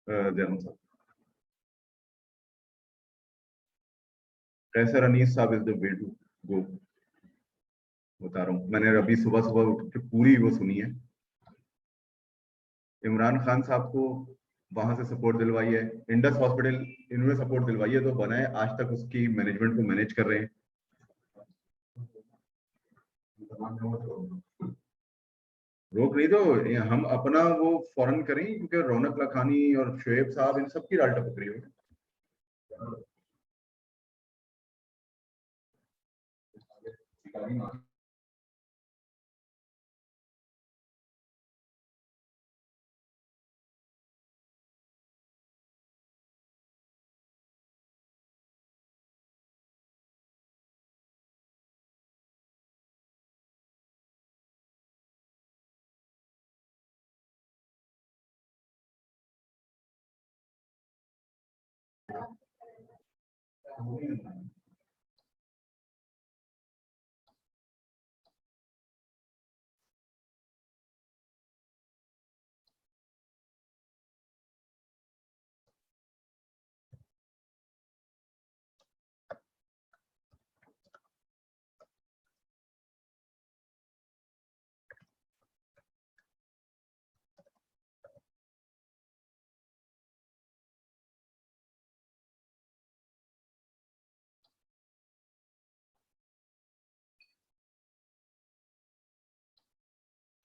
जयराम साहब. कैसर अनीस साहब is the way to go. बता रहा हूँ, मैंने अभी सुबह सुबह उठ के पूरी वो सुनी है. इमरान खान साहब को वहां से सपोर्ट दिलवाई है, इंडस हॉस्पिटल इन्होंने सपोर्ट दिलवाई है, तो बना है, आज तक उसकी मैनेजमेंट को मैनेज कर रहे हैं. रोक नहीं दो, हम अपना वो फौरन करें, क्योंकि रौनक लखानी और शोएब साहब इन सब की डाल टपक रही है.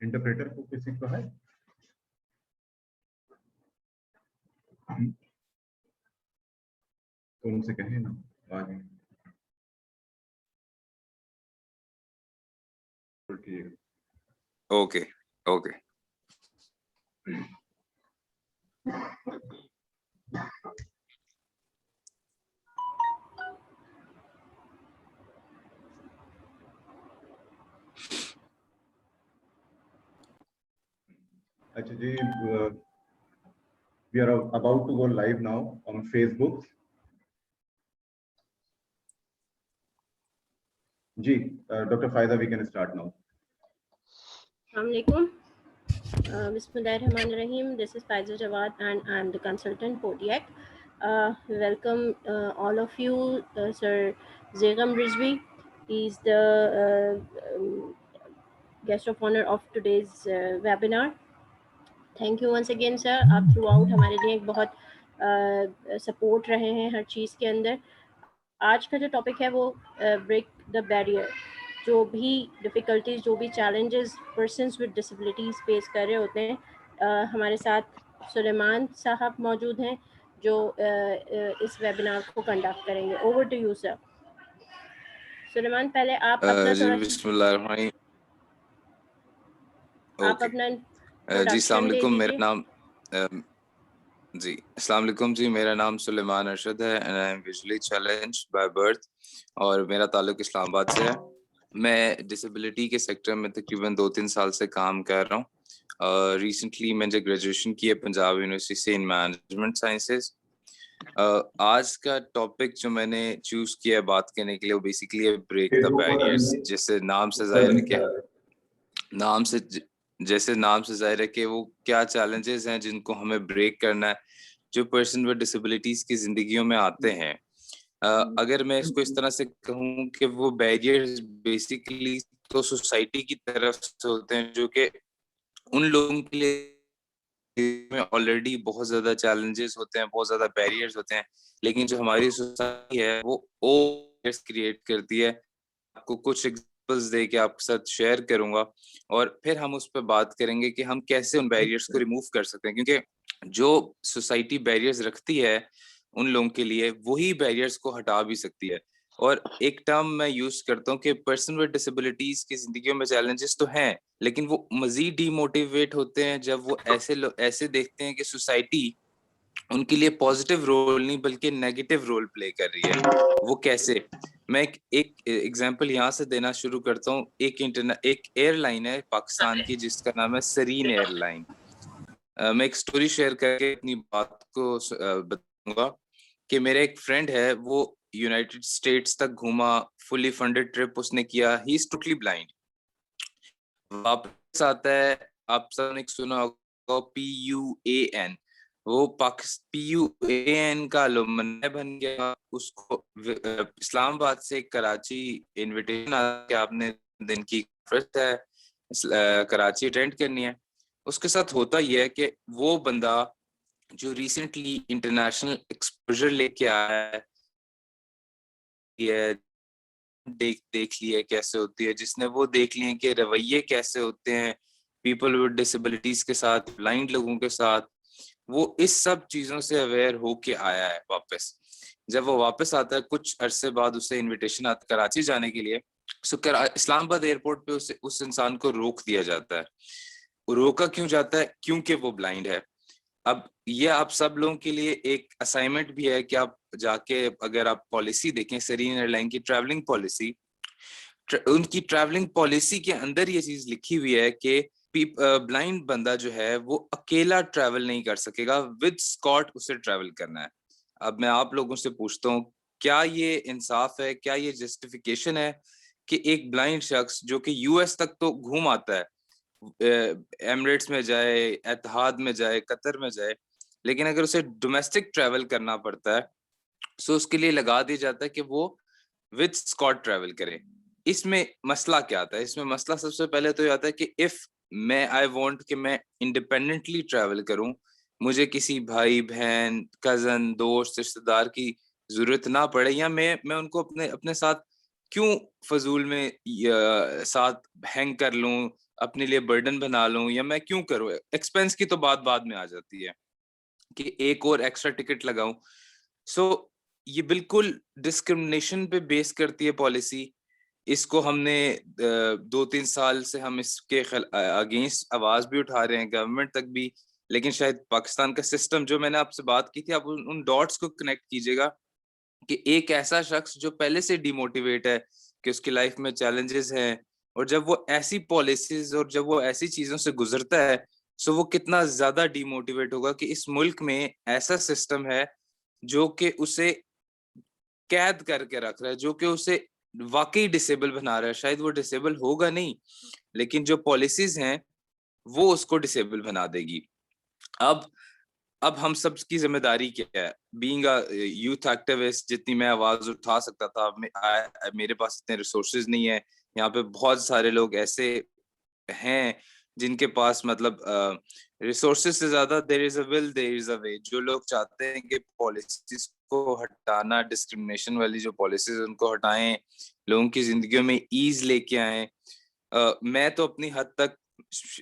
इंटरप्रेटर को किसी को है? तो उनसे कहें ना आगे. Okay okay. अच्छा जी, we are about to go live now on Facebook. जी, डॉक्टर फायदा, we can start now. Assalamualaikum. Bismillahirrahmanirrahim. This is Faiza Jawad and I am the consultant Podiac. Welcome all of you, Sir Zegam Rizvi. He is the guest of honor of today's webinar. Thank you once again, sir. आप throughout हमारे लिए एक बहुत support रहे हैं हर चीज़ के अंदर. आज का जो टॉपिक है वो ब्रेक द बैरियर. जो भी डिफ़िकल्टीज, जो भी challenges persons with disabilities face कर रहे होते हैं, हमारे साथ सुलेमान साहब मौजूद हैं जो इस वेबिनार को कंडक्ट करेंगे. Over to you sir. Suleman, पहले आप अपना जी बिस्मिल्लाहिर्रहमानिर्रहीम. आप अपना जी अस्सलाम वालेकुम. मेरा नाम जी अस्सलाम वालेकुम जी, मेरा नाम सुलेमान अरशद है and I am visually challenged by birth और मेरा ताल्लुक इस्लामाबाद से है. मैं डिसेबिलिटी के सेक्टर में तकरीबन 2-3 साल से काम कर रहा हूँ. रिसेंटली मैंने ग्रेजुएशन की है पंजाब यूनिवर्सिटी से इन मैनेजमेंट साइंसेस. आज का टॉपिक जो मैंने चूज किया बात करने के लिए वो बेसिकली है ब्रेक द बैरियर्स. जैसे नाम से जाहिर है कि जैसे नाम से जाहिर है कि वो क्या चैलेंजेस हैं जिनको हमें ब्रेक करना है, जो पर्सन विद डिसेबिलिटीज की जिंदगियों में आते हैं. अगर मैं इसको इस तरह से कहूँ कि वो बैरियर्स बेसिकली तो सोसाइटी की तरफ से होते हैं, जो कि उन लोगों के लिए में ऑलरेडी बहुत ज्यादा चैलेंजेस होते हैं, बहुत ज्यादा बैरियर्स होते हैं, लेकिन जो हमारी सोसाइटी है वो बैरियर्स क्रिएट करती है. आपको कुछ एग्जांपल्स दे के आपके साथ शेयर करूंगा और फिर हम उस पर बात करेंगे कि हम कैसे उन बैरियर्स को रिमूव कर सकते हैं, क्योंकि जो सोसाइटी बैरियर्स रखती है उन लोगों के लिए वही बैरियर्स को हटा भी सकती है. और एक टर्म मैं यूज करता हूँ कि पर्सन विद डिसेबिलिटीज की जिंदगी में चैलेंजेस तो हैं, लेकिन वो मजीद डिमोटिवेट होते हैं जब वो ऐसे देखते हैं कि सोसाइटी उनके लिए पॉजिटिव रोल नहीं बल्कि नेगेटिव रोल प्ले कर रही है. वो कैसे, मैं एक एग्जांपल यहाँ से देना शुरू करता हूँ. एक एयरलाइन है पाकिस्तान की जिसका नाम है सरीन एयरलाइन. मैं एक स्टोरी शेयर करके अपनी बात को बताऊंगा कि मेरा एक फ्रेंड है, वो यूनाइटेड स्टेट्स तक घूमा, फुली फंडेड ट्रिप उसने किया. He is totally blind. वापस आता है, आप सबने सुना होगा PUAN, وہ PUAN کا alumni بن گیا, اس کو اسلام آباد سے کراچی انویٹیشن آ کہ آپ نے دن کی کانفرنس ہے کراچی اٹینڈ کرنی ہے. اس کے ساتھ ہوتا یہ ہے کہ وہ بندہ جو ریسنٹلی انٹرنیشنل ایکسپوجر لے کے آیا ہے, دیکھ لی ہے کیسے ہوتی ہے, جس نے وہ دیکھ لیے کہ رویے کیسے ہوتے ہیں پیپل ود ڈسیبلٹیز کے ساتھ, بلائنڈ لوگوں کے ساتھ, وہ اس سب چیزوں سے اویئر ہو کے آیا ہے واپس. جب وہ واپس آتا ہے کچھ عرصے بعد اسے انویٹیشن آتا ہے کراچی جانے کے لیے, اسلام آباد ایئرپورٹ پہ اس انسان کو روک دیا جاتا ہے. روکا کیوں جاتا ہے؟ کیونکہ وہ بلائنڈ ہے. اب یہ آپ سب لوگوں کے لیے ایک اسائنمنٹ بھی ہے کہ آپ جا کے اگر آپ پالیسی دیکھیں سرین ایئر لائن کی ٹریولنگ پالیسی, ان کی ٹریولنگ پالیسی کے اندر یہ چیز لکھی ہوئی ہے کہ بلائنڈ بندہ جو ہے وہ اکیلا ٹریول نہیں کر سکے گا, ود اسکاٹ اسے ٹریول کرنا ہے. اب میں آپ لوگوں سے پوچھتا ہوں, کیا یہ انصاف ہے, کیا یہ جسٹیفیکیشن ہے کہ ایک بلائنڈ شخص جو کہ US تک تو گھوم آتا ہے, ایمریٹس میں جائے, اتحاد میں جائے, قطر میں جائے, لیکن اگر اسے ڈومیسٹک ٹریول کرنا پڑتا ہے سو اس کے لیے لگا دیا جاتا ہے کہ وہ ود اسکاٹ ٹریول کرے. اس میں مسئلہ کیا آتا ہے؟ اس میں مسئلہ سب سے پہلے تو یہ آتا ہے کہ اف میں آئی وانٹ کہ میں انڈیپینڈنٹلی ٹریول کروں, مجھے کسی بھائی بہن کزن دوست رشتے دار کی ضرورت نہ پڑے, یا میں ان کو اپنے ساتھ کیوں فضول میں ساتھ ہینگ کر لوں, اپنے لیے برڈن بنا لوں, یا میں کیوں کروں؟ ایکسپینس کی تو بات بعد میں آ جاتی ہے کہ ایک اور ایکسٹرا ٹکٹ لگاؤں. سو یہ بالکل ڈسکرمنیشن پہ بیس کرتی ہے پالیسی. اس کو ہم نے 2-3 سال سے ہم اس کے اگینسٹ آواز بھی اٹھا رہے ہیں, گورنمنٹ تک بھی, لیکن شاید پاکستان کا سسٹم, جو میں نے آپ سے بات کی تھی, آپ ان ڈاٹس کو کنیکٹ کیجیے گا کہ ایک ایسا شخص جو پہلے سے ڈی موٹیویٹ ہے کہ اس کی لائف میں چیلنجز ہیں, اور جب وہ ایسی پالیسیز اور جب وہ ایسی چیزوں سے گزرتا ہے سو وہ کتنا زیادہ ڈی موٹیویٹ ہوگا کہ اس ملک میں ایسا سسٹم ہے جو کہ اسے قید کر کے رکھ رہا ہے, جو کہ اسے واقعی ڈسیبل بنا رہا ہے. شاید وہ ڈسیبل ہوگا نہیں, لیکن جو پالیسیز ہیں وہ اس کو ڈسیبل بنا دے گی. اب ہم سب کی ذمہ داری کیا ہے؟ بینگ اے یوتھ ایکٹیوسٹ, جتنی میں آواز اٹھا سکتا تھا, میرے پاس اتنے ریسورسز نہیں ہے. یہاں پہ بہت سارے لوگ ایسے ہیں جن کے پاس مطلب ریسورسز سے زیادہ there is a will there is a way. جو لوگ چاہتے ہیں کہ پالیسیز کو ہٹانا, ڈسکرمنیشن والی جو پالیسیز ان کو ہٹائیں, لوگوں کی زندگیوں میں ایز لے کے آئیں. میں تو اپنی حد تک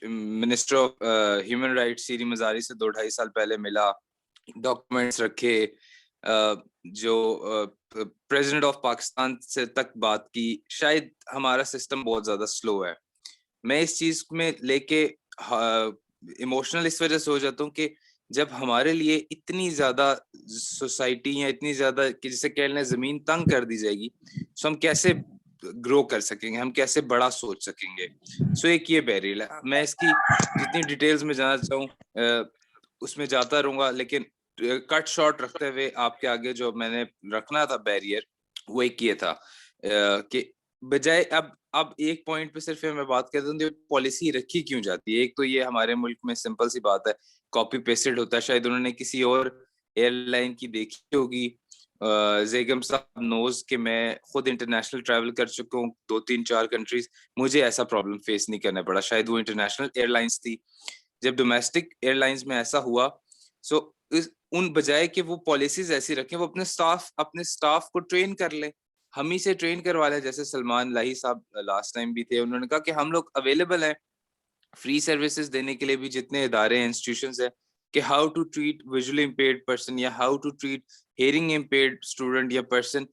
منسٹر آف ہیومن رائٹ سیری مزاری سے 2-2.5 سال پہلے ملا, ڈاکومنٹس رکھے, جو پریزیڈنٹ آف پاکستان سے تک بات کی. شاید ہمارا سسٹم بہت زیادہ سلو ہے. میں اس چیز میں لے کے ایموشنل اس وجہ سے ہو جاتا ہوں کہ جب ہمارے لیے اتنی زیادہ سوسائٹی یا اتنی زیادہ کہ جسے کہہ لیں زمین تنگ کر دی جائے گی, سو ہم کیسے گرو کر سکیں گے, ہم کیسے بڑا سوچ سکیں گے. سو ایک یہ بیریئر ہے. میں اس کی جتنی ڈیٹیلز میں جانا چاہوں اس میں جاتا رہوں گا, لیکن کٹ شارٹ رکھتے ہوئے آپ کے آگے جو میں نے رکھنا تھا بیریئر, وہ ایک یہ تھا کہ بجائے اب ایک پوائنٹ پہ صرف میں بات کرتا ہوں پالیسی رکھی کیوں جاتی ہے. ایک تو یہ ہمارے ملک میں سمپل سی بات ہے, کاپی پیسٹڈ ہوتا ہے. شاید انہوں نے کسی اور ایئر لائن کی دیکھی ہوگی. زیگم صاحب نوز کہ میں خود انٹرنیشنل ٹریول کر چکا ہوں 2-3-4 کنٹریز, مجھے ایسا پرابلم فیس نہیں کرنا پڑا. شاید وہ انٹرنیشنل ایئر لائنس تھی. جب ڈومیسٹک ایئر لائنس میں ایسا ہوا سو ان بجائے کہ وہ پالیسیز ایسی رکھیں, وہ اپنے سٹاف کو ٹرین کر لیں, ہم ہی سے ٹرین کروا لیں. جیسے سلمان لاہی صاحب لاسٹ ٹائم بھی تھے, انہوں نے کہا کہ ہم لوگ اویلیبل ہیں فری سروسز دینے کے لیے بھی, جتنے ادارے ہیں انسٹیٹیوشنز ہیں, کہ how to treat visually impaired person یا how to treat hearing impaired student یا پرسن.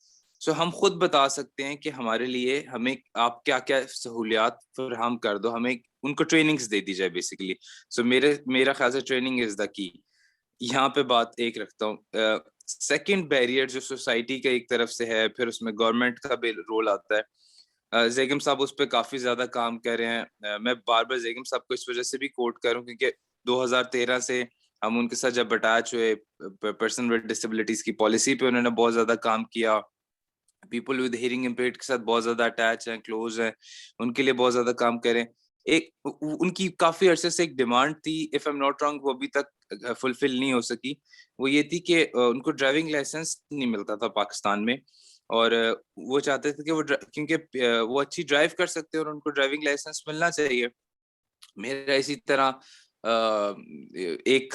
سو ہم خود بتا سکتے ہیں کہ ہمارے لیے ہمیں آپ کیا کیا سہولیات فراہم کر دو, ہمیں ان کو ٹریننگز دے دی جائے بیسیکلی. سو میرا خیال سے ٹریننگ از دا کی. یہاں پہ بات ایک رکھتا ہوں. سیکنڈ بیریئر جو سوسائٹی کا ایک طرف سے ہے, پھر اس میں گورنمنٹ کا بھی رول آتا ہے. زیگم صاحب اس پہ کافی زیادہ کام کر رہے ہیں. میں بار بار زیگم صاحب کو اس وجہ سے بھی کوٹ کروں کیونکہ 2013 سے ہم ان کے ساتھ جب اٹیچ ہوئے, پرسن ود ڈسیبلٹیز کی پالیسی پہ انہوں نے بہت زیادہ کام کیا. پیپل ود ہیئرنگ امپیئرڈ کے ساتھ بہت زیادہ اٹیچ ہیں, کلوز ہیں, ان کے لیے بہت زیادہ کام کریں. ایک ان کی کافی عرصے سے ایک ڈیمانڈ تھی, if I am not wrong, وہ ابھی تک فلفل نہیں ہو سکی. وہ یہ تھی کہ ان کو ڈرائیونگ لائسنس نہیں ملتا تھا پاکستان میں, اور وہ چاہتے تھے کہ وہ کیونکہ وہ اچھی ڈرائیو کر سکتے اور ان کو ڈرائیونگ لائسنس ملنا چاہیے. میرا اسی طرح ایک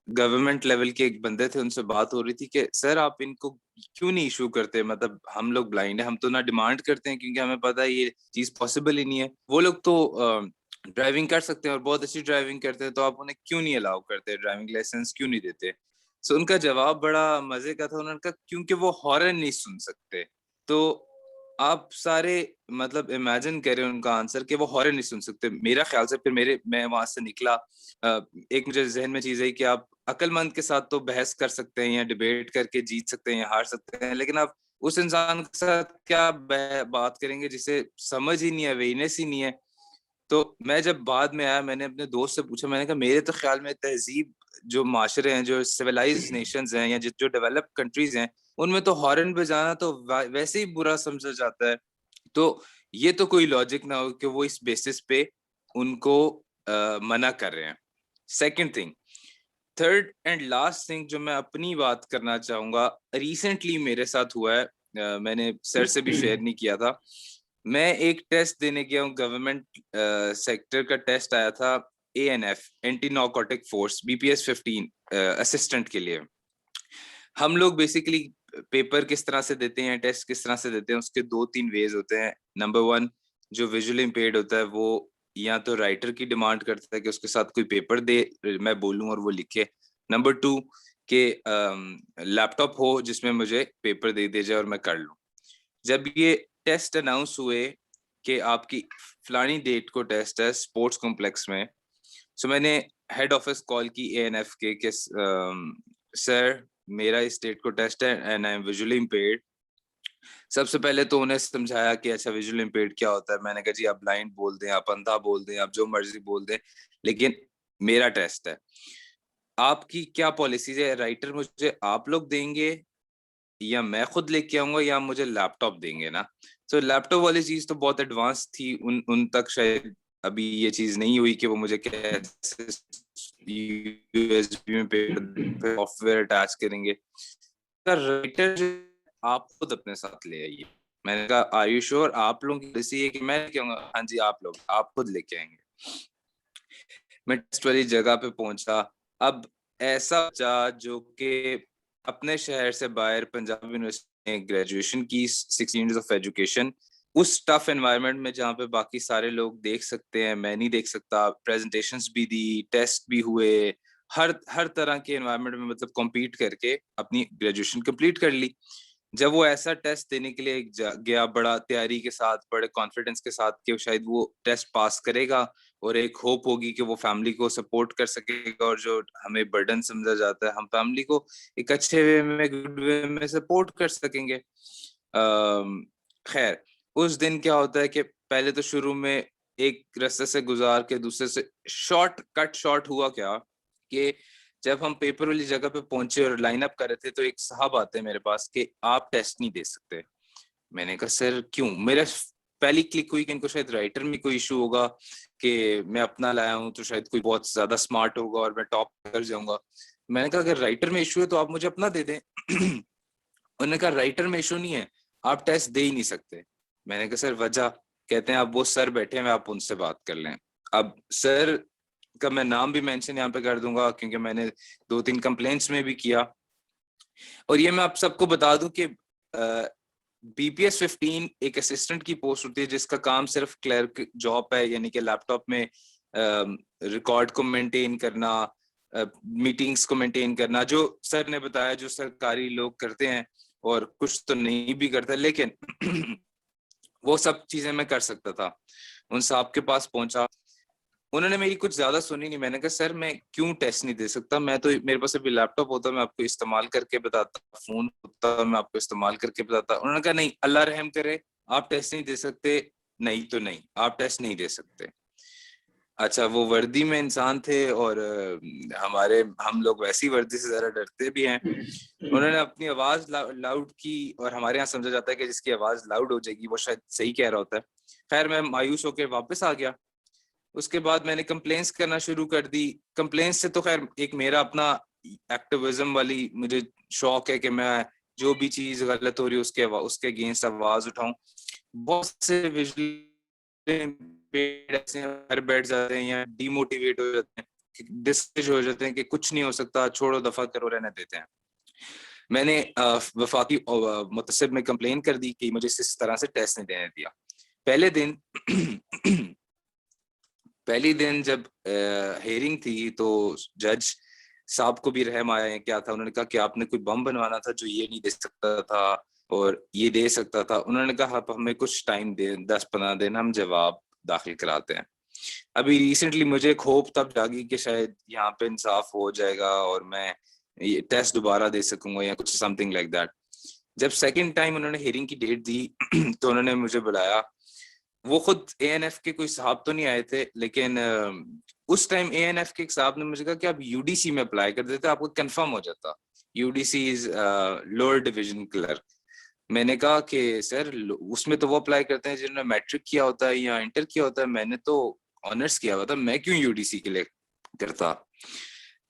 گورنمنٹ لیول کے ایک بندے تھے, ان سے بات ہو رہی تھی کہ سر آپ ان کو کیوں نہیں ایشو کرتے, مطلب ہم لوگ بلائنڈ ہیں, ہم تو نہ ڈیمانڈ کرتے ہیں کیونکہ ہمیں پتا ہے یہ چیز پاسبل ہی نہیں ہے, وہ لوگ تو ڈرائیونگ کر سکتے ہیں اور بہت اچھی ڈرائیونگ کرتے ہیں, تو آپ انہیں کیوں نہیں الاؤ کرتے, ڈرائیونگ لائسنس کیوں نہیں دیتے. سو ان کا جواب بڑا مزے کا تھا, انہوں نے کہا کیونکہ وہ ہارن نہیں سن سکتے. تو آپ سارے مطلب امیجن کریں ان کا آنسر کہ وہ ہارن نہیں سن سکتے. میرا خیال سے پھر میں وہاں سے نکلا, ایک مجھے ذہن میں چیز ہے کہ آپ عقل مند کے ساتھ تو بحث کر سکتے ہیں یا ڈیبیٹ کر کے جیت سکتے ہیں یا ہار سکتے ہیں, لیکن آپ اس انسان کے ساتھ کیا بات کریں گے جسے سمجھ ہی نہیں ہے, اویئرنیس ہی نہیں ہے. تو میں جب بعد میں آیا, میں نے اپنے دوست سے پوچھا, میں نے کہا میرے تو خیال میں تہذیب جو معاشرے ہیں, جو سویلائز نیشنز ہیں یا جو ڈیولپ کنٹریز ہیں, ان میں تو ہارن بجانا تو ویسے ہی برا سمجھا جاتا ہے. تو یہ تو کوئی لاجک نہ ہو کہ وہ اس بیسس پہ ان کو منع کر رہے ہیں. Second thing, third and last thing جو میں اپنی بات کرنا چاہوں گا, ریسنٹلی میرے ساتھ ہوا ہے, میں نے سر سے بھی شیئر نہیں کیا تھا. میں ایک ٹیسٹ دینے گیا ہوں, گورنمنٹ سیکٹر کا ٹیسٹ آیا تھا, ANF anti narcotic force, BPS 15 assistant کے لیے. ہم لوگ بیسیکلی پیپر کس طرح سے دیتے ہیں, ٹیسٹ کس طرح سے دیتے ہیں, اس کے 2-3 ویز ہوتے ہیں. نمبر 1, جو ویژولی امپیئرڈ ہوتا ہے وہ یا تو رائٹر کی ڈیمانڈ کرتا ہے کہ اس کے ساتھ کوئی پیپر دے, میں بولوں اور وہ لکھے. نمبر 2 کہ لیپ ٹاپ ہو جس میں مجھے پیپر دے دیا جائے اور میں کر لوں. جب یہ ٹیسٹ اناؤنس ہوئے کہ آپ کی فلانی ڈیٹ کو ٹیسٹ ہے اسپورٹس کمپلیکس میں, سو میں نے ہیڈ آفس کال کی ANF کے کہ سر میرا اس ڈیٹ کو ٹیسٹ ہے and I am visually impaired. سب سے پہلے تو انہیں سمجھایا کہ اچھا ویژولی امپیئرڈ کیا ہوتا ہے. میں نے کہا جی آپ بلائنڈ بول دیں, آپ اندھا بول دیں, آپ جو مرضی بول دیں, لیکن میرا ٹیسٹ ہے. آپ کی کیا پالیسیز ہے, رائٹر مجھے آپ لوگ دیں گے یا میں خود لے کے آؤں گا یا مجھے لیپ ٹاپ دیں گے نا. سو لیپ ٹاپ والی چیز تو بہت ایڈوانس تھی, ان تک شاید ابھی یہ چیز نہیں ہوئی کہ وہ مجھے کیسے USB میں سافٹ ویئر اٹیچ کریں گے. رائٹر آپ خود اپنے ساتھ لے آئیے. میں نے کہا آر یو شیور, آپ لوگوں کی پالیسی ہے کہ میں لے کے آؤں گا؟ ہاں جی آپ لوگ, آپ خود لے کے آئیں گے. میں ٹیسٹ والی جگہ پہ پہنچا. اب ایسا بچہ جو کہ اپنے شہر سے باہر پنجاب یونیورسٹی میں گریجویشن کی 6 years آف ایجوکیشن, اس ٹف انوائرمنٹ میں جہاں پہ باقی سارے لوگ دیکھ سکتے ہیں, میں نہیں دیکھ سکتا, پریزنٹیشنز بھی دی, ٹیسٹ بھی ہوئے, ہر طرح کے انوائرمنٹ میں مطلب کمپیٹ کر کے اپنی گریجویشن کمپلیٹ کر لی. جب وہ ایسا ٹیسٹ دینے کے لیے گیا بڑا تیاری کے ساتھ, بڑے کانفیڈنس کے ساتھ کہ شاید وہ ٹیسٹ پاس کرے گا اور ایک ہوپ ہوگی کہ وہ فیملی کو سپورٹ کر سکے گا, اور جو ہمیں برڈن سمجھا جاتا ہے ہم فیملی کو ایک اچھے وے میں, گڈ وے میں سپورٹ کر سکیں گے. خیر اس دن کیا ہوتا ہے کہ پہلے تو شروع میں ایک رستے سے گزار کے دوسرے سے شارٹ ہوا کیا کہ جب ہم پیپر والی جگہ پہ پہنچے اور لائن اپ کر رہے تھے تو ایک صاحب آتے ہیں میرے پاس کہ آپ ٹیسٹ نہیں دے سکتے. میں نے کہا سر کیوں؟ میرا پہلی کلک ہوئی کہ ان کو شاید رائٹر میں کوئی ایشو ہوگا کہ میں اپنا لایا ہوں تو شاید کوئی بہت زیادہ اسمارٹ ہوگا اور میں ٹاپ کر جاؤں گا. میں نے کہا اگر رائٹر میں ایشو ہے تو آپ مجھے اپنا دے دیں. انہوں نے کہا رائٹر میں ایشو نہیں ہے, آپ ٹیسٹ دے ہی نہیں سکتے. میں نے کہا سر وجہ؟ کہتے ہیں آپ وہ سر بیٹھے ہیں, آپ ان سے بات کر لیں. اب سر کا میں نام بھی مینشن یہاں پہ کر دوں گا کیونکہ میں نے 2-3 کمپلینٹس میں بھی کیا. اور یہ میں آپ سب کو بتا دوں کہ BPS 15 ایک اسسٹنٹ کی پوسٹ ہوتی ہے جس کا کام صرف کلرک جاب ہے, یعنی کہ لیپ ٹاپ میں ریکارڈ کو مینٹین کرنا, میٹنگز کو مینٹین کرنا, جو سر نے بتایا جو سرکاری لوگ کرتے ہیں, اور کچھ تو نہیں بھی کرتا, لیکن وہ سب چیزیں میں کر سکتا تھا. ان صاحب کے پاس پہنچا, انہوں نے میری کچھ زیادہ سنی نہیں. میں نے کہا سر میں کیوں ٹیسٹ نہیں دے سکتا, میں تو میرے پاس ابھی لیپ ٹاپ ہوتا میں آپ کو استعمال کر کے بتاتا, فون ہوتا میں آپ کو استعمال کر کے بتاتا. انہوں نے کہا نہیں اللہ رحم کرے آپ ٹیسٹ نہیں دے سکتے. نہیں تو نہیں, آپ ٹیسٹ نہیں دے سکتے. اچھا وہ وردی میں انسان تھے اور ہم لوگ ویسی وردی سے ذرا ڈرتے بھی ہیں. انہوں نے اپنی آواز لاؤڈ کی, اور ہمارے یہاں سمجھا جاتا ہے کہ جس کی آواز لاؤڈ ہو جائے گی وہ شاید صحیح کہہ رہا ہوتا ہے. خیر میں مایوس ہو کے واپس آ گیا. اس کے بعد میں نے کمپلینس کرنا شروع کر دی. کمپلینس سے تو خیر ایک میرا اپنا ایکٹیویزم والی مجھے شوق ہے کہ میں جو بھی چیز غلط ہو رہی ہے اس کے اگینسٹ آواز اٹھاؤں. بہت سے گھر بیٹھ جاتے ہیں یا ڈی موٹیویٹ ہو جاتے ہیں, ڈسکریج ہو جاتے ہیں کہ کچھ نہیں ہو سکتا, چھوڑو دفعہ کرو, رہنے دیتے ہیں. میں نے وفاقی متصب میں کمپلین کر دی کہ مجھے اس طرح سے ٹیسٹ نہیں دینے دیا. پہلی دن جب ہیئرنگ تھی تو جج صاحب کو بھی رحم آیا. کیا تھا, انہوں نے کہا کہ آپ نے کوئی بم بنوانا تھا جو یہ نہیں دے سکتا تھا اور یہ دے سکتا تھا. انہوں نے کہا آپ ہمیں کچھ ٹائم دیں, 10-15 دن, ہم جواب داخل کراتے ہیں. ابھی ریسنٹلی مجھے ایک ہوپ تب جاگی کہ شاید یہاں پہ انصاف ہو جائے گا اور میں یہ ٹیسٹ دوبارہ دے سکوں گا یا کچھ سم تھنگ لائک دیٹ. جب سیکنڈ ٹائم انہوں نے ہیئرنگ کی ڈیٹ دی تو انہوں نے مجھے بلایا. وہ خود اے این ایف کے کوئی صاحب تو نہیں آئے تھے, لیکن اس ٹائم اے این ایف کے ایک صاحب نے مجھے کہا کہ آپ یو ڈی سی میں اپلائی کر دیتے, آپ کو کنفرم ہو جاتا. U D C is lower division clerk. میں نے کہا کہ سر اس میں تو وہ اپلائی کرتے ہیں جنہوں نے میٹرک کیا ہوتا ہے یا انٹر کیا ہوتا ہے, میں نے تو آنرس کیا ہوا تھا, میں کیوں یو ڈی سی کے لیے کرتا.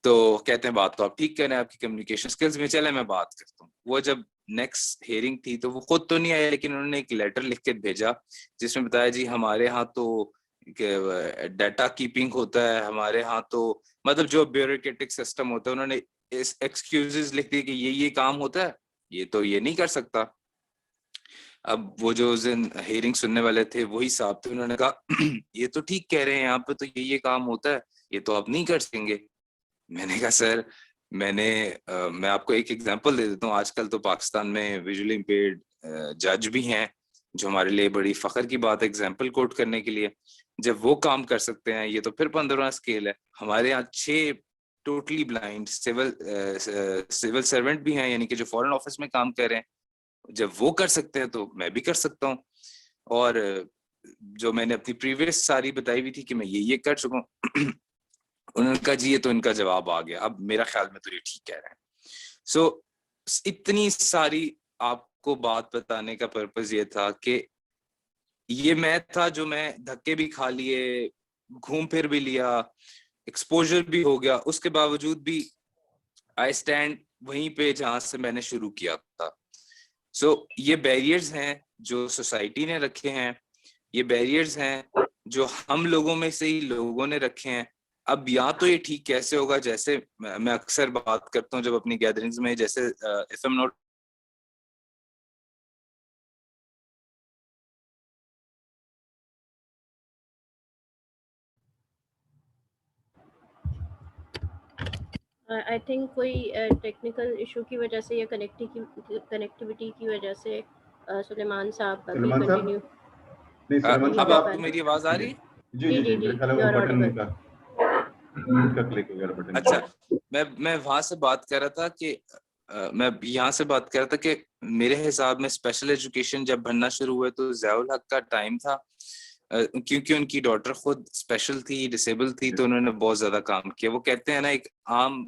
تو کہتے ہیں بات تو آپ ٹھیک کہہ رہے ہیں, آپ کی کمیونیکیشن اسکلز میں, چلے میں بات کرتا ہوں. وہ جب نیکسٹ ہیئرنگ تھی تو وہ خود تو نہیں آیا, لیکن انہوں نے ایک لیٹر لکھ کے بھیجا جس میں بتایا جی ہمارے ہاں تو ڈیٹا کیپنگ ہوتا ہے, ہمارے ہاں تو مطلب جو بیوروکریٹک سسٹم ہوتا ہے, انہوں نے ایکسکیوزز لکھ دی کہ یہ کام ہوتا ہے, یہ تو یہ نہیں کر سکتا. اب وہ جو ہیئرنگ سننے والے تھے وہی صاحب تھے, انہوں نے کہا یہ تو ٹھیک کہہ رہے ہیں, یہاں پہ تو یہ کام ہوتا ہے, یہ تو آپ نہیں کر سکیں گے. میں نے کہا سر میں آپ کو ایک ایگزامپل دے دیتا ہوں. آج کل تو پاکستان میں ویژولی امپیئرڈ جج بھی ہیں, جو ہمارے لیے بڑی فخر کی بات ہے ایگزامپل کوٹ کرنے کے لیے. جب وہ کام کر سکتے ہیں, یہ تو پھر 15واں اسکیل ہے. ہمارے یہاں 6 ٹوٹلی بلائنڈ سول سرونٹ بھی ہیں, یعنی کہ جو فورن آفس میں کام کر رہے ہیں. جب وہ کر سکتے ہیں تو میں بھی کر سکتا ہوں. اور جو میں نے اپنی پریویس ساری بتائی ہوئی تھی کہ میں یہ کر چکا ہوں, انہوں نے کہا جی یہ تو ان کا جواب آ گیا, اب میرا خیال میں تو یہ ٹھیک کہہ رہے ہیں. سو اتنی ساری آپ کو بات بتانے کا پرپز یہ تھا کہ یہ میں تھا جو میں دھکے بھی کھا لیے, گھوم پھر بھی لیا, ایکسپوجر بھی ہو گیا, اس کے باوجود بھی آئی اسٹینڈ وہیں پہ جہاں سے میں نے شروع کیا تھا. سو یہ بیریئرز ہیں جو سوسائٹی نے رکھے ہیں, یہ بیریئرز ہیں جو ہم لوگوں میں سے ہی لوگوں نے رکھے ہیں. اب یا تو یہ ٹھیک کیسے ہوگا, جیسے میں اکثر بات کرتا ہوں جب اپنی گیدرنگز میں, جیسے if I'm not I think کوئی ٹیکنیکل ایشو کی وجہ سے یا کنیکٹیوٹی کی وجہ سے سلیمان صاحب ابھی کنٹینیو. اب آپ کو میری آواز آ رہی ہے؟ جی اچھا, میں وہاں سے بات کر رہا تھا کہ میں یہاں سے بات کر رہا تھا کہ میرے حساب میں اسپیشل ایجوکیشن جب بننا شروع ہوئے تو ضیاء الحق کا ٹائم تھا, کیونکہ ان کی ڈاٹر خود اسپیشل تھی, ڈسیبل تھی, تو انہوں نے بہت زیادہ کام کیا. وہ کہتے ہیں نا, ایک عام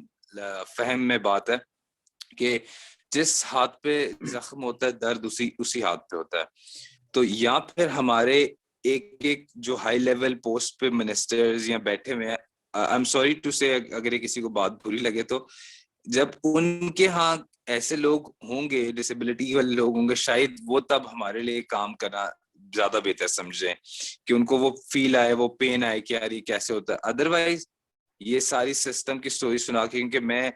فہم میں بات ہے کہ جس ہاتھ پہ زخم ہوتا ہے درد اسی ہاتھ پہ ہوتا ہے. تو یا پھر ہمارے ایک جو ہائی لیول پوسٹ پہ منسٹرز یا بیٹھے ہوئے ہیں, آئی ایم سوری ٹو سے اگر کسی کو بات بری لگے, تو جب ان کے ہاں ایسے لوگ ہوں گے, ڈسیبلٹی والے لوگ ہوں گے, شاید وہ تب ہمارے لیے کام کرنا زیادہ بہتر سمجھیں کہ ان کو وہ فیل آئے, وہ پین آئے کہ یار یہ کیسے ہوتا ہے. ادروائز یہ ساری سسٹم کی سٹوری سنا کے, کیونکہ میں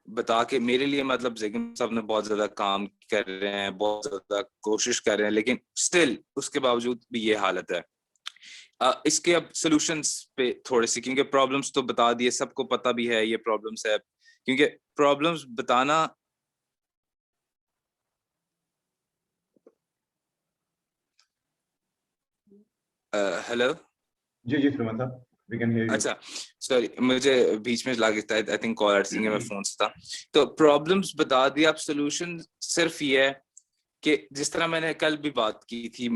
بتا کے میرے لیے مطلب زیگن صاحب نے بہت زیادہ کام کر رہے ہیں, بہت زیادہ کوشش کر رہے ہیں, لیکن اسٹل اس کے باوجود بھی یہ حالت ہے. اس کے اب سولوشنز پہ تھوڑے سے, کیونکہ پرابلمس تو بتا دیے, سب کو پتہ بھی ہے یہ پرابلمس ہے, کیونکہ پرابلمس بتانا ہیلو جی سلمان صاحب we can hear you. اچھا سوری, مجھے بیچ میں لگتا ہے آئی تھنک کال آ رہی ہے, میں فون سے تھا. تو پرابلمس بتا دیا, اب سولوشن صرف یہ ہے کہ جس طرح میں نے کل بھی بات کی تھی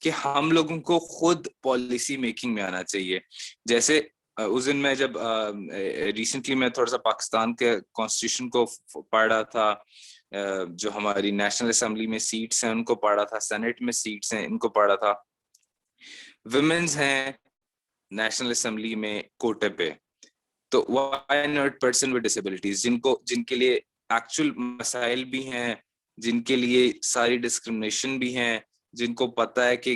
کہ ہم لوگوں کو خود پالیسی میکنگ میں آنا چاہیے. جیسے اس دن میں جب ریسنٹلی میں تھوڑا سا پاکستان کے کانسٹیٹیوشن کو پڑھ رہا تھا, جو ہماری نیشنل اسمبلی میں سیٹس ہیں ان کو پڑھا تھا, سینٹ میں سیٹس ہیں ان کو پڑھا تھا, ویمنز ہیں نیشنل اسمبلی میں کوٹے پہ, تو why not person with disabilities, جن کے لیے ایکچوئل مسائل بھی ہیں, جن کے لیے ساری ڈسکرمنیشن بھی ہیں, جن کو پتا ہے کہ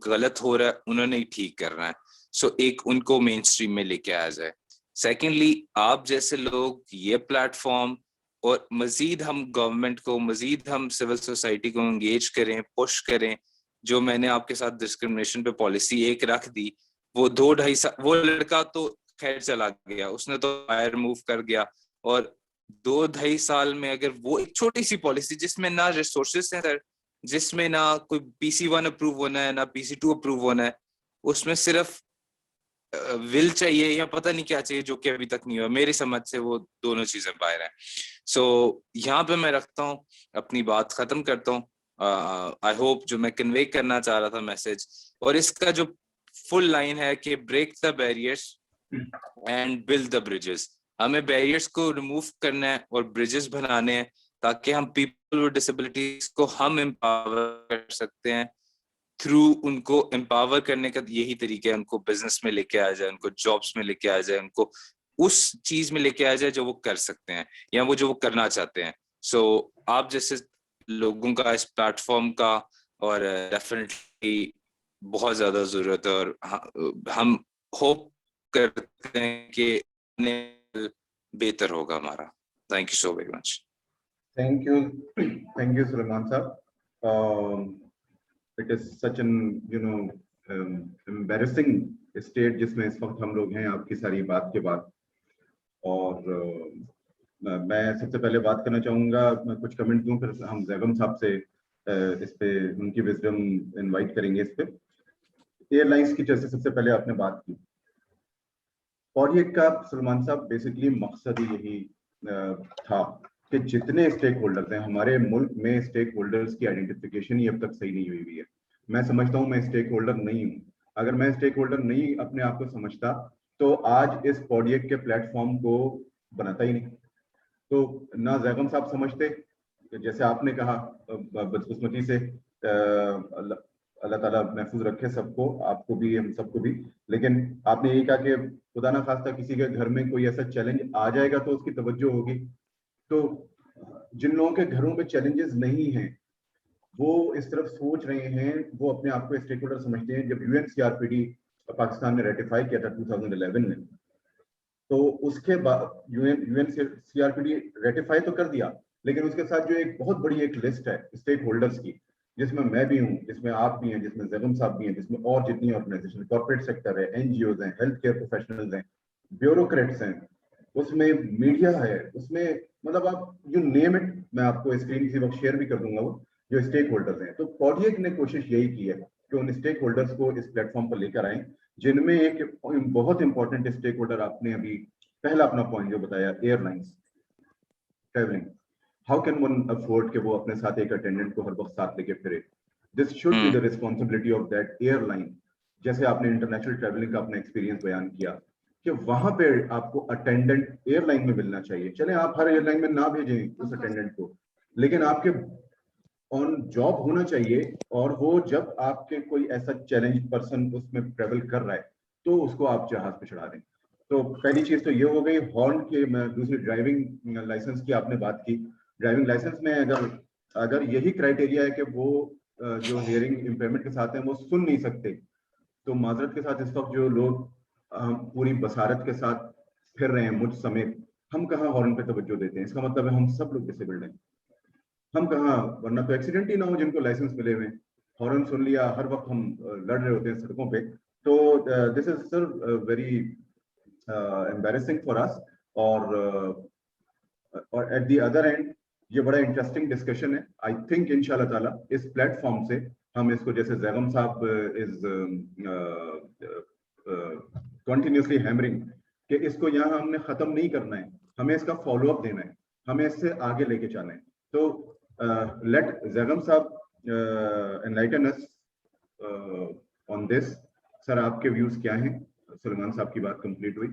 غلط ہو رہا ہے, انہوں نے ہی ٹھیک کرنا ہے. سو ایک ان کو مین اسٹریم میں لے کے آیا جائے. سیکنڈلی, آپ جیسے لوگ یہ پلیٹ فارم, اور مزید ہم گورنمنٹ کو, مزید ہم سول سوسائٹی کو انگیج کریں, پش کریں. جو میں نے آپ کے ساتھ ڈسکرمنیشن پہ پالیسی ایک رکھ دی, وہ 2-2.5 سال, وہ لڑکا تو خیر چلا گیا, اس نے تو فائر موو کر گیا, اور 2-2.5 سال میں اگر وہ ایک چھوٹی سی پالیسی جس میں نہ ریسورسز ہیں سر, جس میں نہ کوئی PC1 اپروو ہونا ہے, نہ PC2 اپروو ہونا ہے, اس میں صرف ول چاہیے یا پتہ نہیں کیا چاہیے, جو کہ ابھی تک نہیں ہوا. میری سمجھ سے وہ دونوں چیزیں باہر ہیں. سو یہاں پہ میں رکھتا ہوں, اپنی بات ختم کرتا ہوں. آئی ہوپ جو میں کنوے کرنا چاہ رہا تھا میسج, اور اس کا جو فل لائن ہے کہ break the barriers and build the bridges. ہمیں بیریئرس کو ریموو کرنا ہے اور برجز بنانے ہیں, تاکہ ہم پیپل ود ڈسیبلٹیز کو ہم امپاور کر سکتے ہیں. تھرو ان کو امپاور کرنے کا یہی طریقہ ہے, ان کو بزنس میں لے کے آیا جائے, ان کو جابس میں لے کے آیا جائے, ان کو اس چیز میں لے کے آیا جائے جو وہ کر سکتے ہیں یا وہ جو وہ کرنا چاہتے ہیں. سو آپ جیسے لوگوں کا اس پلیٹ فارم کا اور ڈیفینیٹلی بہت زیادہ ضرورت ہے, اور ہم ہوپ کرتے ہیں کہ بہتر ہوگا ہمارا. Thank you so very much. Thank you Suleman صاحب. It is such an embarrassing state جس میں اس وقت ہم لوگ ہیں آپ کی ساری بات کے بعد. اور میں سب سے پہلے بات کرنا چاہوں گا, میں کچھ کمنٹ دوں, پھر ہم زیغم صاحب سے اس پہ ان کی وزڈم انوائٹ کریں گے. اس پہ ایئر لائنس کی جیسے سب سے پہلے آپ نے بات کی, پوڈیک کا سلمان صاحب بیسکلی مقصد ہی یہی تھا کہ جتنے اسٹیک ہولڈرز ہیں ہمارے ملک میں, اسٹیک ہولڈرز کی آئیڈینٹیفیکیشن ہی اب تک صحیح نہیں ہوئی ہے. میں سمجھتا ہوں میں اسٹیک ہولڈر نہیں ہوں. اگر میں اسٹیک ہولڈر نہیں اپنے آپ کو سمجھتا تو آج اس پوڈیک کے پلیٹ فارم کو بناتا ہی نہیں. تو نہ زیغم صاحب سمجھتے, جیسے آپ نے کہا بدقسمتی سے اللہ تعالیٰ محفوظ رکھے سب کو, آپ کو بھی, ہم سب کو بھی. لیکن آپ نے یہی کہا کہ خدا نہ خواستہ کسی کے گھر میں کوئی ایسا چیلنج آ جائے گا تو اس کی توجہ ہوگی. تو جن لوگوں کے گھروں میں چیلنجز نہیں ہیں وہ اس طرف سوچ رہے ہیں, وہ اپنے آپ کو اسٹیک ہولڈر سمجھتے ہیں. جب UNCRPD پاکستان نے ریٹیفائی کیا تھا 2011 میں, تو اس کے بعد UNCRPD ریٹیفائی تو کر دیا, لیکن اس کے ساتھ جو ایک بہت بڑی ایک لسٹ ہے اسٹیک ہولڈرز کی, جس میں بھی ہوں, جس میں آپ بھی ہیں, جس میں زیغم صاحب بھی ہیں, جس میں اور جتنی آرگنائزیشن, کارپوریٹ سیکٹر ہے, NGOز ہیں, ہیلتھ کیئر پروفیشنلز ہیں, بیوروکریٹس ہیں, اس میں میڈیا ہے, اس میں مطلب آپ یو نیم اٹ. میں آپ کو اسکرین کسی وقت شیئر بھی کر دوں گا وہ جو اسٹیک ہولڈرز ہیں. تو پوڈیک نے کوشش یہی کی ہے کہ ان اسٹیک ہولڈرز کو اس پلیٹ فارم پر لے کر آئیں, جن میں ایک بہت امپورٹنٹ اسٹیک ہولڈر آپ نے ابھی پہلا اپنا پوائنٹ جو بتایا, airlines, travelling. How can one afford کہ وہ اپنے ساتھ ایک اٹینڈنٹ کو ہر وقت ساتھ لے کے پھرے. This should be the responsibility of that airline. جیسے آپ نے انٹرنیشنل ٹریولنگ کا اپنا ایکسپیرینس بیان کیا کہ وہاں پہ آپ کو اٹینڈنٹ ایئر لائن میں ملنا چاہیے. چلیں آپ ہر ایئر لائن میں نہ بھیجیں اس اٹینڈنٹ کو, لیکن آپ کے آن جاب ہونا چاہیے. اور وہ جب آپ کے کوئی ایسا چیلنج پرسن اس میں ٹریول کر رہا ہے تو اس کو آپ جہاز پہ چڑھا دیں. تو پہلی چیز تو یہ ہو گئی ہارن کے. دوسری ڈرائیونگ لائسنس کی آپ نے بات کی. ڈرائیونگ لائسنس میں اگر یہی کرائٹیریا ہے کہ وہ جو ہیئرنگ امپیئرمنٹ کے ساتھ ہیں وہ سن نہیں سکتے, تو معذرت کے ساتھ اس وقت جو لوگ پوری بصارت کے ساتھ پھر رہے ہیں مجھ سمیت, ہم کہاں ہارن پہ توجہ دیتے ہیں؟ اس کا مطلب ہے ہم سب لوگ ڈسیبلڈ ہیں. ہم کہاں, ورنہ تو ایکسیڈنٹ ہی نہ ہو جن کو لائسنس ملے ہوئے, ہارن سن لیا, ہر وقت ہم لڑ رہے ہوتے ہیں سڑکوں پہ. تو this is sir very embarrassing for us. اور ایٹ دی ادر اینڈ یہ بڑا انٹرسٹنگ ڈسکشن ہے. آئی تھنک ان شاء اللہ تعالیٰ اس پلیٹ فارم سے ہم اس کو, جیسے زیغم صاحب از کنٹینیوسلی ہیمرنگ کہ اس کو یہاں ہم نے ختم نہیں کرنا ہے, ہمیں اس کا فالو اپ دینا ہے, ہمیں اس سے آگے لے کے چلنا ہے. تو لیٹ زیغم صاحب enlighten us on this. سر آپ کے ویوز کیا ہیں؟ سلمان صاحب کی بات کمپلیٹ ہوئی.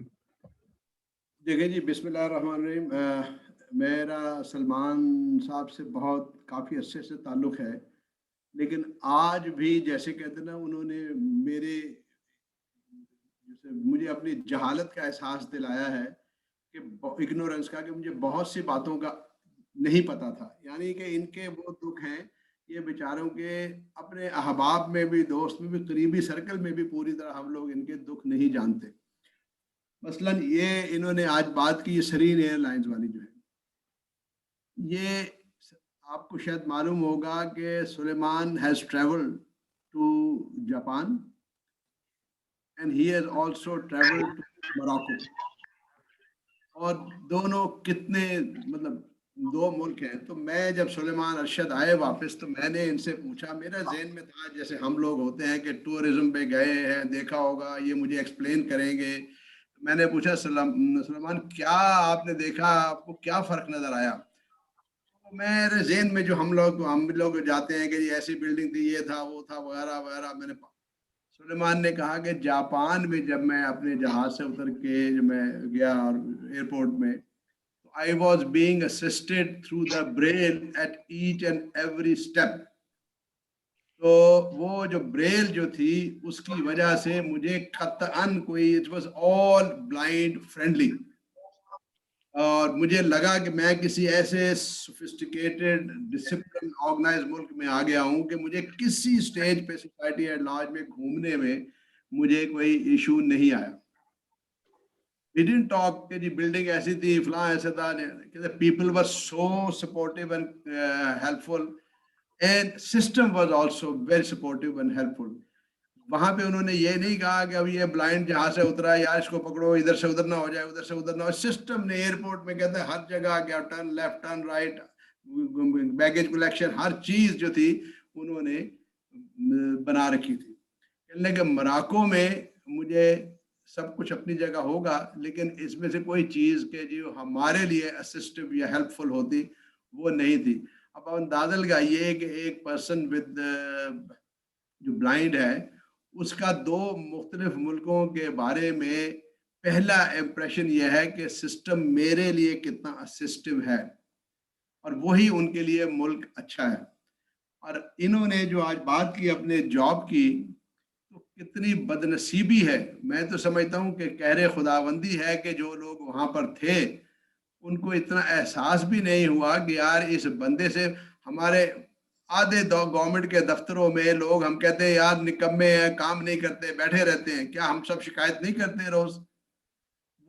دیکھیں جی, بسم اللہ الرحمن الرحیم. میرا سلمان صاحب سے کافی عرصے سے تعلق ہے. लेकिन आज भी जैसे कहते हैं ना, उन्होंने मेरे जैसे मुझे अपनी जहालत का एहसास दिलाया है कि इग्नोरेंस का, कि मुझे बहुत सी बातों का नहीं पता था। यानी कि इनके वो दुख हैं, ये बेचारों के अपने अहबाब में भी, दोस्त में भी, करीबी सर्कल में भी पूरी तरह हम लोग इनके दुख नहीं जानते। मसलन ये इन्होंने आज बात की, सरीन एयरलाइंस वाली जो है, ये आपको शायद मालूम होगा कि Suleman has travelled to Japan and he has also travelled to Morocco. और दोनों कितने, मतलब दो मुल्क हैं। तो मैं जब सुलेमान अरशद आए वापस, तो मैंने इनसे पूछा, मेरा ज़हन में था जैसे हम लोग होते हैं कि टूरिज्म पे गए हैं, देखा होगा, ये मुझे एक्सप्लेन करेंगे। मैंने पूछा, सुलेमान क्या आपने देखा, आपको क्या फ़र्क नज़र आया? तो मेरे ज़हन में जो हम लोग जाते हैं कि जी ऐसी बिल्डिंग थी, ये था, वो था, वगैरह वगैरह। सुलेमान ने कहा कि जापान में जब मैं अपने जहाज से उतर के जब मैं गया और एयरपोर्ट में, I was being assisted through the braille at each and every step. तो वो जो ब्रेल जो थी, उसकी वजह से मुझे कतअन कोई, it was all blind friendly. और मुझे लगा कि मैं किसी ऐसे सोफिस्टिकेटेड, डिसिप्लिन, ऑर्गेनाइज मुल्क में आ गया हूँ कि मुझे किसी स्टेज पे सोसाइटी एट लार्ज में घूमने में मुझे कोई इशू नहीं आया। We didn't talk कि जी बिल्डिंग ऐसी थी, फलां ऐसा था। People were so supportive and helpful, and system was also very supportive and helpful. वहां पे उन्होंने ये नहीं कहा कि अब ये ब्लाइंड जहां से उतरा, यार इसको पकड़ो, इधर से उधर ना हो जाए, उधर से उधर ना हो। सिस्टम ने एयरपोर्ट में कहते हैं हर जगह क्या, turn left, turn right, baggage collection, हर चीज जो थी उन्होंने बना रखी थी। कहने के मोरक्को में मुझे सब कुछ अपनी जगह होगा, लेकिन इसमें से कोई चीज के जो हमारे लिए असिस्टिव या हेल्पफुल होती वो नहीं थी। अब अंदाजा लगाइए कि एक पर्सन विद जो ब्लाइंड है, उसका दो मुख्तलिफ मुल्कों के बारे में पहला इम्प्रेशन यह है कि सिस्टम मेरे लिए कितना असिस्टिव है, और वही उनके लिए मुल्क अच्छा है। और इन्होंने जो आज बात की अपने जॉब की, तो कितनी बदनसीबी है। मैं तो समझता हूँ कि कहरे खुदाबंदी है कि जो लोग वहाँ पर थे उनको इतना एहसास भी नहीं हुआ कि यार इस बंदे से, हमारे आधे गवर्नमेंट के दफ्तरों में लोग, हम कहते हैं यार निकम्मे हैं, काम नहीं करते, बैठे रहते हैं। क्या हम सब शिकायत नहीं करते रोज?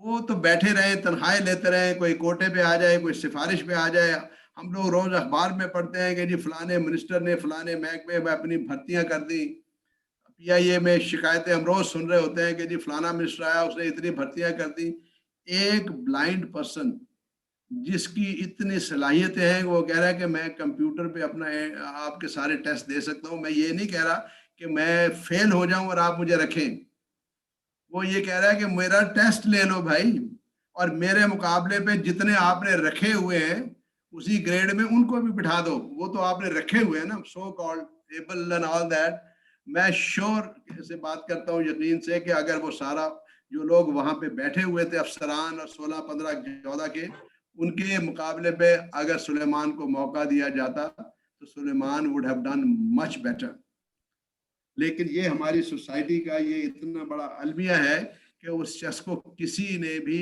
वो तो बैठे रहे, तनख्वाहें लेते रहे, कोई कोटे पे आ जाए, कोई सिफारिश पे आ जाए। हम लोग रोज अखबार में पढ़ते हैं कि जी फलाने मिनिस्टर ने फलाने महकमे में अपनी भर्तियां कर दी। PIA में शिकायतें हम रोज सुन रहे होते हैं कि जी फलाना मिनिस्टर आया, उसने इतनी भर्तियां कर दी। एक ब्लाइंड पर्सन जिसकी इतनी सलाहियतें हैं, वो कह रहा है कि मैं कंप्यूटर पे अपना आपके सारे टेस्ट दे सकता हूँ। मैं ये नहीं कह रहा कि मैं फेल हो जाऊं और आप मुझे रखें। वो ये कह रहा है कि मेरा टेस्ट ले लो भाई, और मेरे मुकाबले पे जितने आपने रखे हुए हैं उसी ग्रेड में उनको भी बिठा दो। वो तो आपने रखे हुए हैं ना, so called able and all that. मैं श्योर से बात करता हूँ यकीन से कि अगर वो सारा जो लोग वहां पे बैठे हुए थे, अफसरान और 16, 15, 14 के, उनके मुकाबले पे अगर सुलेमान को मौका दिया जाता तो Suleman would have done much better. लेकिन ये हमारी सोसाइटी का ये इतना बड़ा अलमिया है कि उस शख्स को किसी ने भी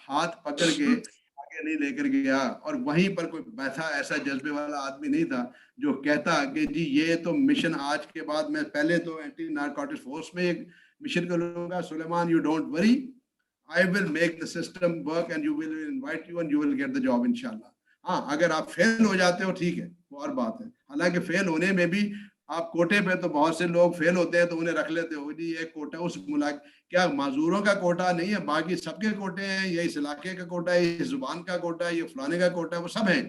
हाथ पकड़ के आगे नहीं लेकर गया, और वहीं पर कोई बैठा ऐसा जज्बे वाला आदमी नहीं था जो कहता कि जी ये तो मिशन आज के बाद, मैं पहले तो एंटी नारकोटिक्स फोर्स में एक मिशन करूंगा, Suleman you don't worry, I will make the system work and you will invite you and you will get the job इंशाल्लाह। हाँ, अगर आप फेल हो जाते हो ठीक है, वो और बात है। हालांकि फेल होने में भी आप कोटे पे, तो बहुत से लोग फेल होते हैं तो उन्हें रख लेते हो जी ये कोटा, उस क्या माजूरों का कोटा नहीं है, बाकी सबके कोटे हैं। ये इस इलाके का कोटा है, इस जुबान का कोटा है, ये फलाने का कोटा है, वो सब है।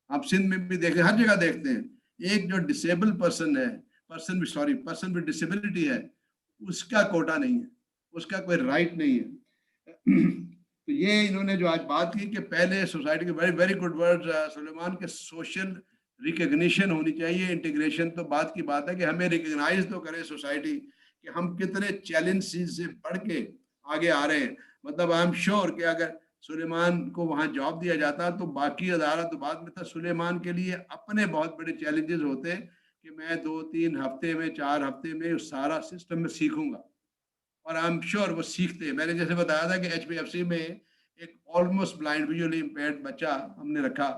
आप सिंध में भी देखते हैं, हर जगह देखते हैं। एक जो डिसेबल पर्सन है, पर्सन विद डिसेबिलिटी है, उसका कोटा नहीं है, उसका कोई राइट नहीं है। तो ये इन्होंने जो आज बात की कि पहले सोसाइटी के very very good words Suleman के, सोशल रिकग्निशन होनी चाहिए, इंटीग्रेशन तो बात की बात है कि हमें रिकग्नाइज तो करे सोसाइटी कि हम कितने चैलेंज से बढ़ के आगे आ रहे हैं। मतलब आई एम श्योर कि अगर सुलेमान को वहाँ जॉब दिया जाता तो बाकी अदालत तो बाद में था, सुलेमान के लिए अपने बहुत बड़े चैलेंजेस होते कि मैं 2-3 हफ्ते में, 4 हफ्ते में उस सारा सिस्टम में सीखूंगा, और आई एम श्योर वो सीखते हैं। मैंने जैसे बताया था कि HBFC में एक ऑलमोस्ट ब्लाइंड विजुअली इम्पेयर्ड बच्चा हमने रखा।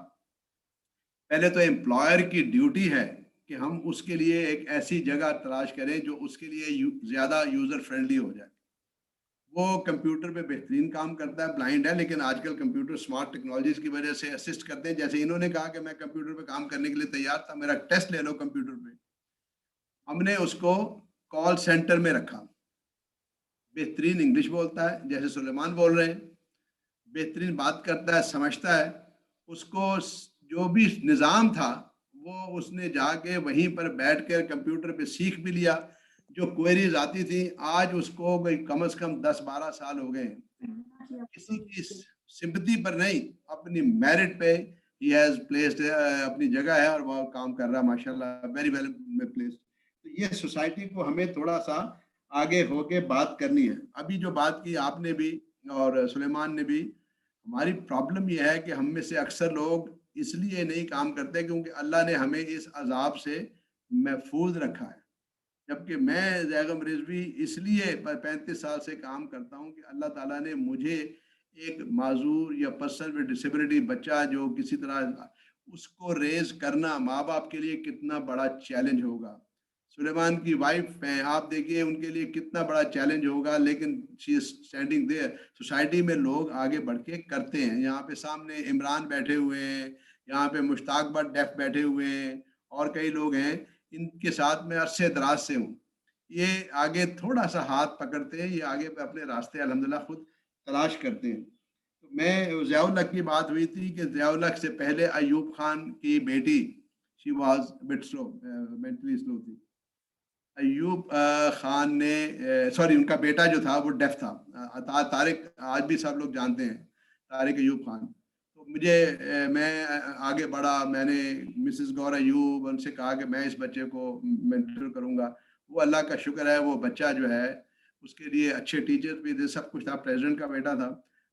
पहले तो एम्प्लॉयर की ड्यूटी है कि हम उसके लिए एक ऐसी जगह तलाश करें जो उसके लिए ज़्यादा यूज़र फ्रेंडली हो जाए। वो कंप्यूटर पे बेहतरीन काम करता है, ब्लाइंड है, लेकिन आजकल कंप्यूटर स्मार्ट टेक्नोलॉजीज की वजह से असिस्ट करते हैं। जैसे इन्होंने कहा कि मैं कंप्यूटर पे काम करने के लिए तैयार था, मेरा टेस्ट ले लो कंप्यूटर पे। हमने उसको कॉल सेंटर में रखा, बेहतरीन इंग्लिश बोलता है जैसे सुलेमान बोल रहे हैं, बेहतरीन बात करता है, समझता है। उसको जो भी निज़ाम था वो उसने जाके वहीं पर बैठकर कंप्यूटर पे सीख भी लिया। जो क्वेरीज आती थी, आज उसको कोई कम से कम 10-12 साल हो गए, किसी की सिंपैथी पर नहीं, अपनी मेरिट पे ही हैज प्लेस्ड, अपनी जगह है और वो काम कर रहा है माशाल्लाह, वेरी वेल प्लेस्ड। तो ये सोसाइटी को हमें थोड़ा सा आगे होके बात करनी है। अभी जो बात की आपने भी और सुलेमान ने भी, हमारी प्रॉब्लम यह है कि हम में से अक्सर लोग इसलिए नहीं काम करते क्योंकि अल्लाह ने हमें इस अजाब से महफूज रखा है। जबकि मैं ज़ैगम रिजवी इसलिए 35 साल से काम करता हूँ कि अल्लाह ताला ने मुझे एक माजूर या पर्सन विद डिसेबिलिटी बच्चा जो किसी तरह, उसको रेज करना माँ बाप के लिए कितना बड़ा चैलेंज होगा। सुलेमान की वाइफ हैं, आप देखिए उनके लिए कितना बड़ा चैलेंज होगा, लेकिन she is standing there. Society में लोग आगे बढ़ के करते हैं। यहाँ पे सामने इमरान बैठे हुए हैं, यहाँ पे मुश्ताक बट डेफ बैठे हुए हैं, और कई लोग हैं, इनके साथ में अरसे दराज से हूँ। ये आगे थोड़ा सा हाथ पकड़ते हैं, ये आगे पे अपने रास्ते अल्हम्दुलिल्लाह खुद तलाश करते हैं। तो मैं ज़ियाउल हक की बात हुई थी कि ज़ियाउल हक से पहले अयूब खान की बेटी, she was bit slow, mentally slow थी। अयूब खान ने, सॉरी, उनका बेटा जो था वो डेफ था, तारिक, आज भी सब लोग जानते हैं तारिक अयूब खान। तो मुझे मैं आगे बढ़ा, मैंने मिसेस गौर अयूब उनसे कहा कि मैं इस बच्चे को मेंटर करूंगा। वो अल्लाह का शुक्र है, वो बच्चा जो है उसके लिए अच्छे टीचर्स भी थे, सब कुछ था, प्रेसिडेंट का बेटा था।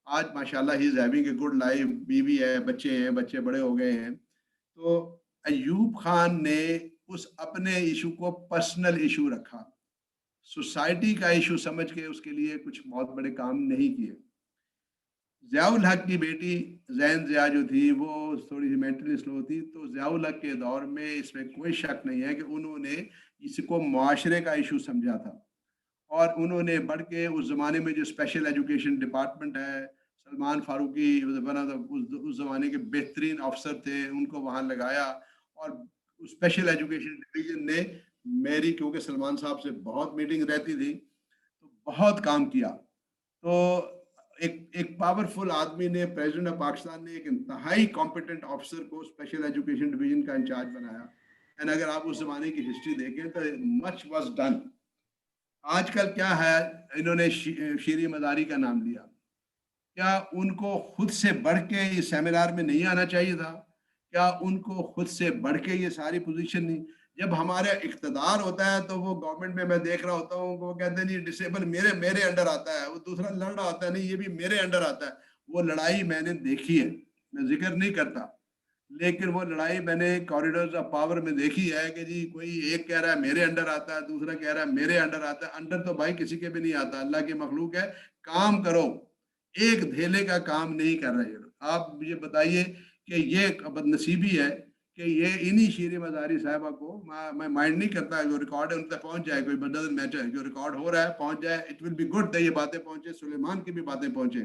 आज माशाल्लाह he is having a good life, बीवी है, बच्चे हैं, बच्चे बड़े हो गए हैं। तो अयूब खान ने उस अपने इशू को पर्सनल इशू रखा, सोसाइटी का इशू समझ के उसके लिए कुछ बहुत बड़े काम नहीं किए। ज़ियाउल हक की बेटी जैन ज़िया जो थी वो थोड़ी सी मेंटली स्लो थी, तो ज़ियाउल हक के दौर में इसमें कोई शक नहीं है कि उन्होंने इसको मुआशरे का इशू समझा था, और उन्होंने बढ़ के उस ज़माने में जो स्पेशल एजुकेशन डिपार्टमेंट है, सलमान फारूकी उस ज़माने के बेहतरीन अफसर थे, उनको वहाँ लगाया। और स्पेशल एजुकेशन डिवीजन ने मेरी, क्योंकि सलमान साहब से बहुत मीटिंग रहती थी, तो बहुत काम किया। तो एक पावरफुल आदमी ने, प्रेसिडेंट ऑफ पाकिस्तान ने एक इंतहाई कॉम्पिटेंट ऑफिसर को स्पेशल एजुकेशन डिवीजन का इंचार्ज बनाया। एंड अगर आप उस ज़माने की हिस्ट्री देखें तो मच वाज डन। आजकल क्या है, इन्होंने शीरी मदारी का नाम लिया, क्या उनको खुद से बढ़ के इस सेमिनार में नहीं आना चाहिए था? क्या उनको खुद से बढ़ के ये सारी पोजीशन नहीं? जब हमारा इख्तदार होता है तो वो गवर्नमेंट में मैं देख रहा होता हूँ, वो कहते हैं नहीं डिसेबल मेरे अंडर आता है, वो दूसरा लड़ रहा होता है, नहीं ये भी मेरे अंडर आता है। वो लड़ाई मैंने देखी है, मैं जिक्र नहीं करता, लेकिन वो लड़ाई मैंने कॉरिडोर्स ऑफ पावर में देखी है कि जी कोई एक कह रहा है मेरे अंडर आता है, दूसरा कह रहा है मेरे अंडर आता है। अंडर तो भाई किसी के भी नहीं आता, अल्लाह की मखलूक है, काम करो, एक धेले का काम नहीं कर रहे हो। आप मुझे बताइए कि ये बदनसीबी है कि ये इन्हीं शीरी मज़ारी साहिबा को, मैं माइंड नहीं करता, जो रिकॉर्ड है उन तक पहुंच जाए, कोई डजंट मैटर, जो रिकॉर्ड हो रहा है पहुंच जाए, इट विल बी गुड, ये बातें पहुंचे, सुलेमान की भी बातें पहुंचे।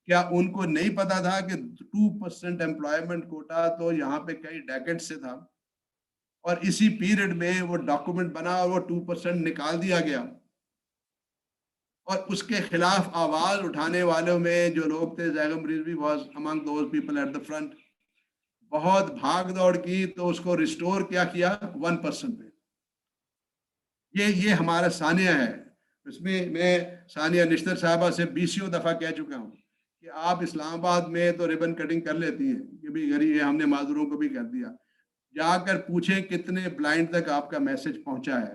क्या उनको नहीं पता था कि 2% एम्प्लॉयमेंट कोटा तो यहाँ पे कई डेकेड से था, और इसी पीरियड में वो डॉक्यूमेंट बना और वो 2% निकाल दिया गया, और उसके खिलाफ आवाज उठाने वालों में जो लोग थे, Zaigham Rizvi was among those people at the front. बहुत भाग दौड़ की तो उसको रिस्टोर क्या किया 1% पे। ये हमारा सानिया है। इसमें मैं सानिया निश्तर साहबा से 20 दफ़ा कह चुका हूँ कि आप इस्लामाबाद में तो रिबन कटिंग कर लेती हैं, कि भी गरीब है, हमने माजूरों को भी कर दिया। जाकर पूछें कितने ब्लाइंड तक आपका मैसेज पहुंचा है,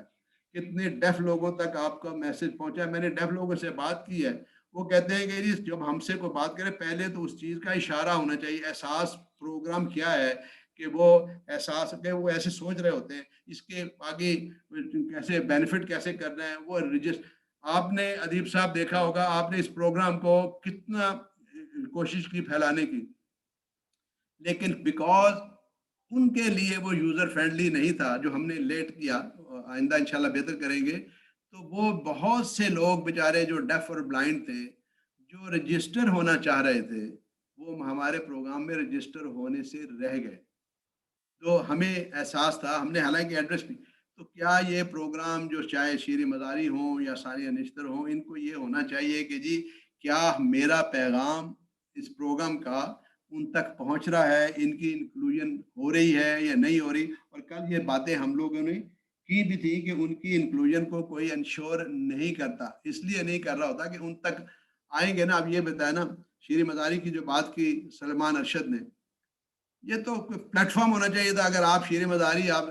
कितने डेफ लोगों तक आपका मैसेज पहुंचा है। मैंने डेफ लोगों से बात की है, वो कहते हैं कि जी जब हमसे कोई बात करे पहले तो उस चीज़ का इशारा होना चाहिए, एहसास प्रोग्राम क्या है کہ وہ एहसास कि वो ऐसे सोच रहे होते हैं इसके आगे कैसे बेनिफिट कैसे करना है वो रजिस्टर। आपने अदीब साहब देखा होगा, आपने इस प्रोग्राम को कितना कोशिश की फैलाने की, लेकिन बिकॉज उनके लिए वो यूजर फ्रेंडली नहीं था, जो हमने लेट किया, आइंदा इंशाल्लाह बेहतर करेंगे। तो वो बहुत से लोग बेचारे जो डेफ और ब्लाइंड थे, जो रजिस्टर होना चाह रहे थे, वो हमारे प्रोग्राम में रजिस्टर होने से रह गए। तो हमें एहसास था, हमने हालांकि एड्रेस भी, तो क्या ये प्रोग्राम जो चाहे शीर मज़ारी हो या सानिया निश्तर हो, इनको ये होना चाहिए कि जी क्या मेरा पैगाम इस प्रोग्राम का उन तक पहुंच रहा है, इनकी इंक्लूजन हो रही है या नहीं हो रही। और कल ये बातें हम लोगों ने की भी थी कि उनकी इंक्लूजन को कोई इंश्योर नहीं करता, इसलिए नहीं कर रहा होता कि उन तक आएंगे ना। अब ये बताया ना, शीर मज़ारी की जो बात की सलमान अरशद ने, ये तो प्लेटफॉर्म होना चाहिए था। अगर आप शीर मज़ारी आप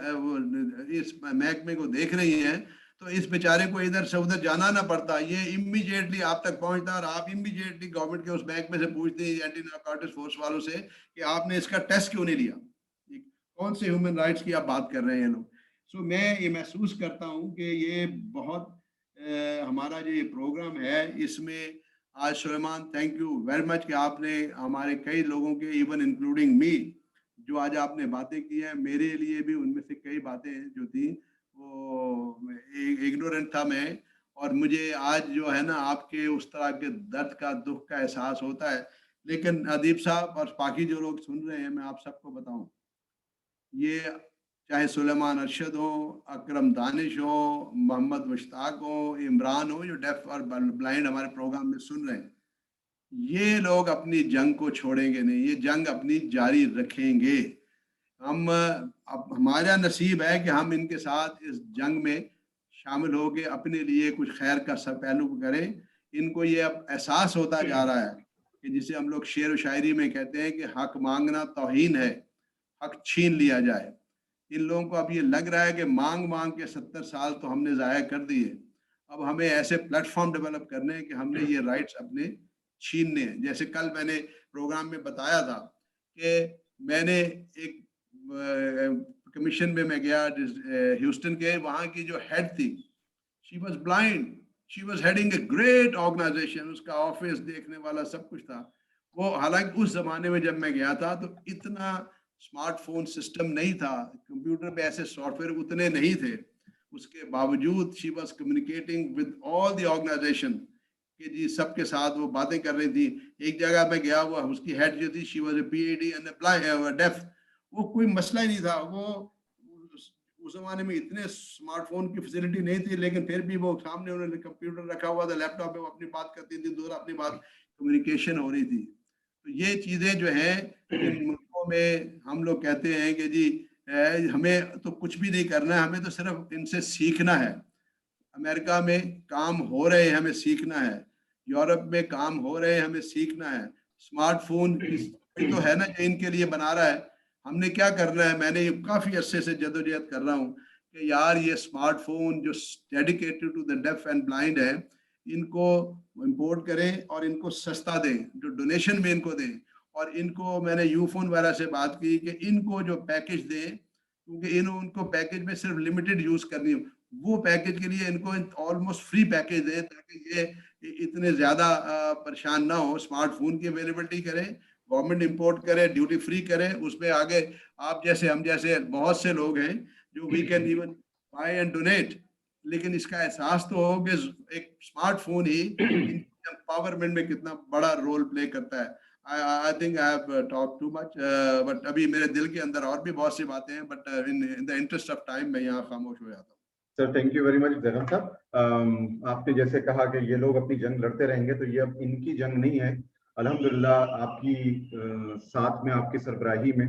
इस महकमे को देख रही हैं, तो इस बेचारे को इधर से उधर जाना ना पड़ता, ये इमीडिएटली आप तक पहुंचता, और आप इमीडिएटली गवर्नमेंट के उस महकमे से पूछते हैं, एंटी नारकोटिक्स फोर्स वालों से, कि आपने इसका टेस्ट क्यों नहीं लिया। कौन से ह्यूमन राइट्स की आप बात कर रहे हैं लोग। सो मैं ये महसूस करता हूँ कि ये बहुत हमारा जो ये प्रोग्राम है, इसमें आज Suleman thank you very much कि आपने हमारे कई लोगों के, इवन इंक्लूडिंग मी, जो आज आपने बातें की हैं, मेरे लिए भी उनमें से कई बातें जो थी वो इग्नोरेंट था मैं, और मुझे आज जो है ना आपके उस तरह के दर्द का, दुख का एहसास होता है। लेकिन अदीब साहब और बाकी जो लोग सुन रहे हैं, मैं आप सबको बताऊं, ये चाहे सुलेमान अरशद हो, अकरम दानिश हो, मोहम्मद मुश्ताक हो, इमरान हो, जो डेफ और ब्लाइंड हमारे प्रोग्राम में सुन रहे हैं, ये लोग अपनी जंग को छोड़ेंगे नहीं, ये जंग अपनी जारी रखेंगे। हम अब हमारा नसीब है कि हम इनके साथ इस जंग में शामिल हो के अपने लिए कुछ खैर का सब पहलू करें। इनको ये अब एहसास होता जा रहा है कि जिसे हम लोग शेर व शायरी में कहते हैं कि हक मांगना तौहीन है, हक छीन लिया जाए। इन लोगों को अब ये लग रहा है कि मांग मांग के 70 साल तो हमने ज़ाया कर दिए, अब हमें ऐसे प्लेटफॉर्म डेवलप करने हैं कि हमने ये राइट्स अपने छीनने हैं। जैसे कल मैंने प्रोग्राम में बताया था कि मैंने एक कमीशन में मैं गया ह्यूस्टन के, वहाँ की जो हेड थी, she was blind, she was heading a great organisation, उसका ऑफिस देखने वाला सब कुछ था वो। हालांकि उस जमाने में जब मैं गया था तो इतना स्मार्टफोन सिस्टम नहीं था, कंप्यूटर पे ऐसे सॉफ्टवेयर उतने नहीं थे, उसके बावजूद she was communicating with all the organisation कि जी सबके साथ वो बातें कर रही थी। एक जगह पे गया हुआ, उसकी हेड जो थी, शी वाज ए पीएडी एंड डेफ, वो कोई मसला ही नहीं था। वो उस जमाने में इतने स्मार्टफोन की फैसिलिटी नहीं थी, लेकिन फिर भी वो सामने उन्होंने कंप्यूटर रखा हुआ था, लैपटॉप पे वो अपनी बात करती थी, दूर अपनी बात कम्युनिकेशन हो रही थी। तो ये चीजें जो है इन मुल्कों में हम लोग कहते हैं कि जी हमें तो कुछ भी नहीं करना है, हमें तो सिर्फ इनसे सीखना है। अमेरिका में काम हो रहे हैं, हमें सीखना है। यूरोप में काम हो रहे हैं, हमें सीखना है। स्मार्टफोन तो है ना जो इनके लिए बना रहा है, हमने क्या करना है। मैंने काफी अरसे से जदोजहद कर रहा हूँ कि यार ये स्मार्टफोन जो dedicated to the deaf and blind है, इनको इंपोर्ट करें और इनको सस्ता दें, जो डोनेशन में इनको दें। और इनको मैंने यूफोन वगैरह से बात की कि इनको जो पैकेज दें, क्योंकि उनको पैकेज में सिर्फ लिमिटेड यूज करनी हो, वो पैकेज के लिए इनको ऑलमोस्ट फ्री पैकेज दें, ताकि ये इतने ज्यादा परेशान ना हो। स्मार्टफोन की अवेलेबिलिटी करें, गवर्नमेंट इंपोर्ट करे, ड्यूटी फ्री करे, उसमें आगे आप जैसे हम जैसे बहुत से लोग हैं जो we can even buy and donate. लेकिन इसका एहसास तो हो कि एक स्मार्टफोन ही एम्पावरमेंट में कितना बड़ा रोल प्ले करता है। I think I have talked too much, but अभी मेरे दिल के अंदर और भी बहुत सी बातें हैं, but in the interest of time मैं यहाँ खामोश हो जाता हूँ। Sir thank you very much Jagan साहब। आपने जैसे कहा कि ये लोग अपनी जंग लड़ते रहेंगे, तो ये अब इनकी जंग नहीं है। अल्हम्दुलिल्लाह आपकी साथ में, आपकी सरबराही में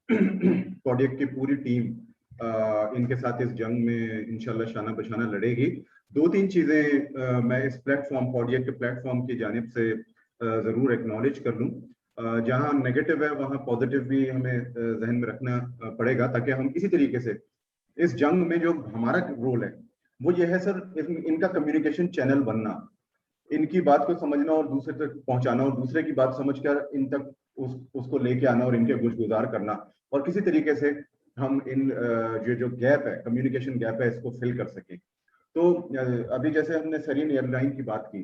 प्रोजेक्ट की पूरी टीम इनके साथ इस जंग में इंशाल्लाह शाना बशाना लड़ेगी। दो तीन चीजें मैं इस प्लेटफॉर्म, प्रोजेक्ट के प्लेटफॉर्म की जानिब से जरूर एक्नॉलेज कर लूं। जहां नेगेटिव है वहां पॉजिटिव भी हमें जहन में रखना पड़ेगा, ताकि हम इसी तरीके से इस जंग में जो हमारा रोल है वो ये है सर, इनका कम्युनिकेशन चैनल बनना, इनकी बात को समझना और दूसरे तक पहुंचाना, और दूसरे की बात समझकर इन तक उसको लेके आना और इनके गुजगुजार करना। और किसी तरीके से हम इन जो गैप है, कम्युनिकेशन गैप है, इसको फिल कर सकें। तो अभी जैसे हमने सरीन एयरलाइन की बात की,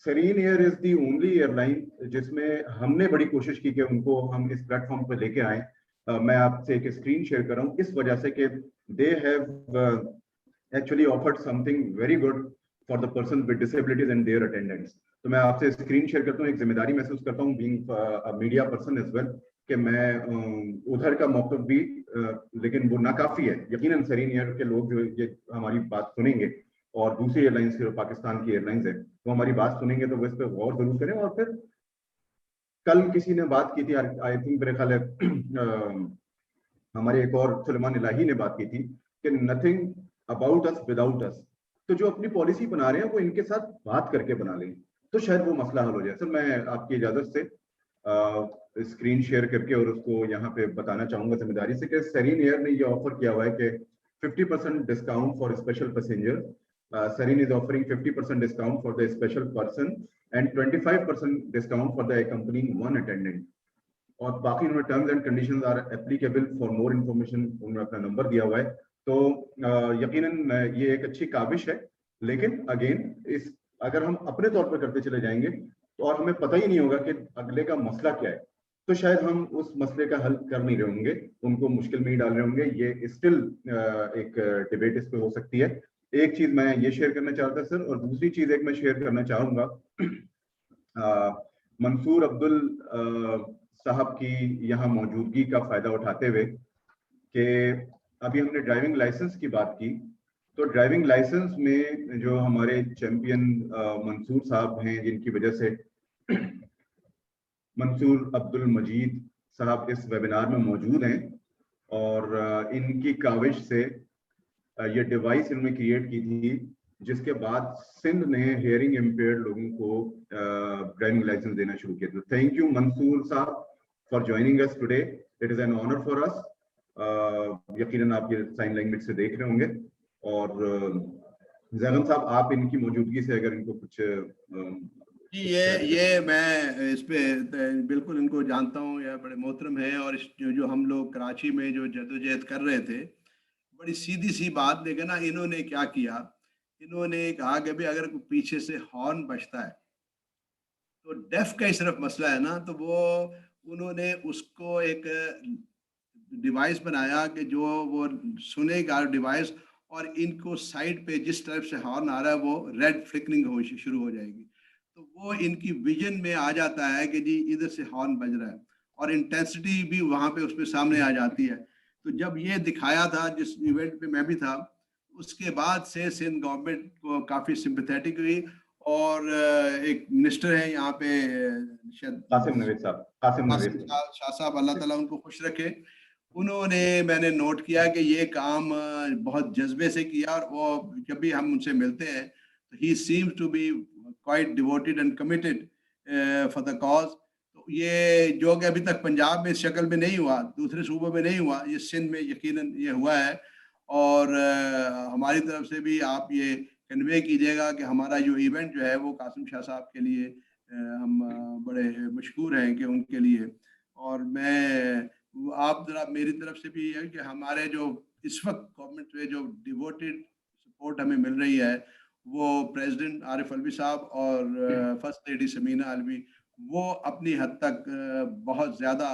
Serene air is the only airline जिसमें हमने बड़ी कोशिश की कि उनको हम इस प्लेटफॉर्म पर लेके आए। मैं आपसे एक स्क्रीन शेयर कर रहा हूँ इस वजह से कि they have actually offered something very good for the persons with disabilities and their attendants. तो मैं आपसे स्क्रीन शेयर करता हूँ, एक जिम्मेदारी महसूस करता हूँ being a media person as well, कि मैं उधर का मौक़िफ़ भी लेकिन वो नाकाफी है। यकीनन सरीन एयर के लोग जो ये हमारी बात सुनेंगे और दूसरी एयरलाइंस जो पाकिस्तान की एयरलाइंस है वो हमारी बात सुनेंगे तो वो इस पर गौर जरूर करें। और फिर कल किसी ने बात की थी, आई थिंक मेरे ख्याल है हमारे एक और सुलेमान इलाही ने बात की थी कि नथिंग अबाउट अस विदाउट अस। तो जो अपनी पॉलिसी बना रहे हैं वो इनके साथ बात करके बना लें तो शायद वो मसला हल हो जाए। सर मैं आपकी इजाजत से स्क्रीन शेयर करके और उसको यहाँ पे बताना चाहूंगा जिम्मेदारी से कि सरीन एयर ने ये ऑफर किया हुआ है कि 50% discount for special passenger. Serene is offering 50% discount for the special person and 25% discount for the accompanying one attendant. और बाकी उन्होंने terms and conditions are applicable for more information, उन्होंने अपना नंबर दिया हुआ है। तो यकीनन ये एक अच्छी काविश है, लेकिन अगेन इस अगर हम अपने तौर पर करते चले जाएंगे तो और हमें पता ही नहीं होगा कि अगले का मसला क्या है, तो शायद हम उस मसले का हल कर नहीं रहे होंगे, उनको मुश्किल में ही डाल रहे होंगे। ये स्टिल एक डिबेट इस पे हो सकती है। एक चीज मैं ये शेयर करना चाहता सर, और दूसरी चीज एक मैं शेयर करना चाहूंगा मंसूर अब्दुल साहब की यहाँ मौजूदगी का फायदा उठाते हुए कि अभी हमने ड्राइविंग लाइसेंस की बात की, तो ड्राइविंग लाइसेंस में जो हमारे चैंपियन मंसूर साहब हैं, जिनकी वजह से मंसूर अब्दुल मजीद साहब इस वेबिनार में मौजूद हैं और इनकी काविश से ये डिवाइस इन्होंने क्रिएट की थी जिसके बाद सिंध ने हियरिंग इम्पेयर्ड लोगों को ड्राइविंग लाइसेंस देना शुरू किया। तो थैंक यू मंसूर साहब for joining us today, it is an honour for us. यकीनन आप ये साइन लैंग्वेज से देख रहे होंगे। और जैगम साहब आप इनकी मौजूदगी से अगर इनको कुछ जी, ये मैं इस पे बिल्कुल इनको जानता हूँ, या बड़े मोहतरम है। और जो हम लोग कराची में जो जदोजहद कर रहे थे, बड़ी सीधी सी बात, लेकिन ना इन्होंने क्या किया, इन्होंने कहा कि भाई अगर पीछे से हॉर्न बजता है तो डेफ का ही सिर्फ मसला है ना, तो वो उन्होंने उसको एक डिवाइस बनाया कि जो वो सुनेगा डिवाइस, और इनको साइड पे जिस तरफ से हॉर्न आ रहा है वो रेड फ्लिकरिंग हो शुरू हो जाएगी। तो वो इनकी विजन में आ जाता है कि जी इधर से हॉर्न बज रहा है, और इंटेंसिटी भी वहाँ पे उसमें सामने आ जाती है। तो जब ये दिखाया था, जिस इवेंट पे मैं भी था, उसके बाद से सिंध गवर्नमेंट को काफ़ी सिंपैथेटिक हुई। और एक मिनिस्टर है यहाँ पे शायद कासिम नवेद साहब, कासिम नवेद शाह साहब, अल्लाह ताला उनको खुश रखे, उन्होंने मैंने नोट किया कि ये काम बहुत जज्बे से किया। और वो जब भी हम उनसे मिलते हैं तो he seems to be quite devoted and committed for the cause. तो ये जो कि अभी तक पंजाब में इस शक्ल में नहीं हुआ, दूसरे सूबों में नहीं हुआ, ये सिंध में यकीनन ये हुआ है। और हमारी तरफ से भी आप ये कन्वे कीजिएगा कि हमारा जो इवेंट जो है वो कासिम शाह साहब के लिए हम बड़े मशकूर हैं कि उनके लिए। और मैं आप जरा मेरी तरफ से भी है कि हमारे जो इस वक्त गवर्नमेंट में जो डिवोटेड सपोर्ट हमें मिल रही है, वो प्रेसिडेंट आरिफ अलवी साहब और फर्स्ट लेडी समीना अलवी, वो अपनी हद तक बहुत ज़्यादा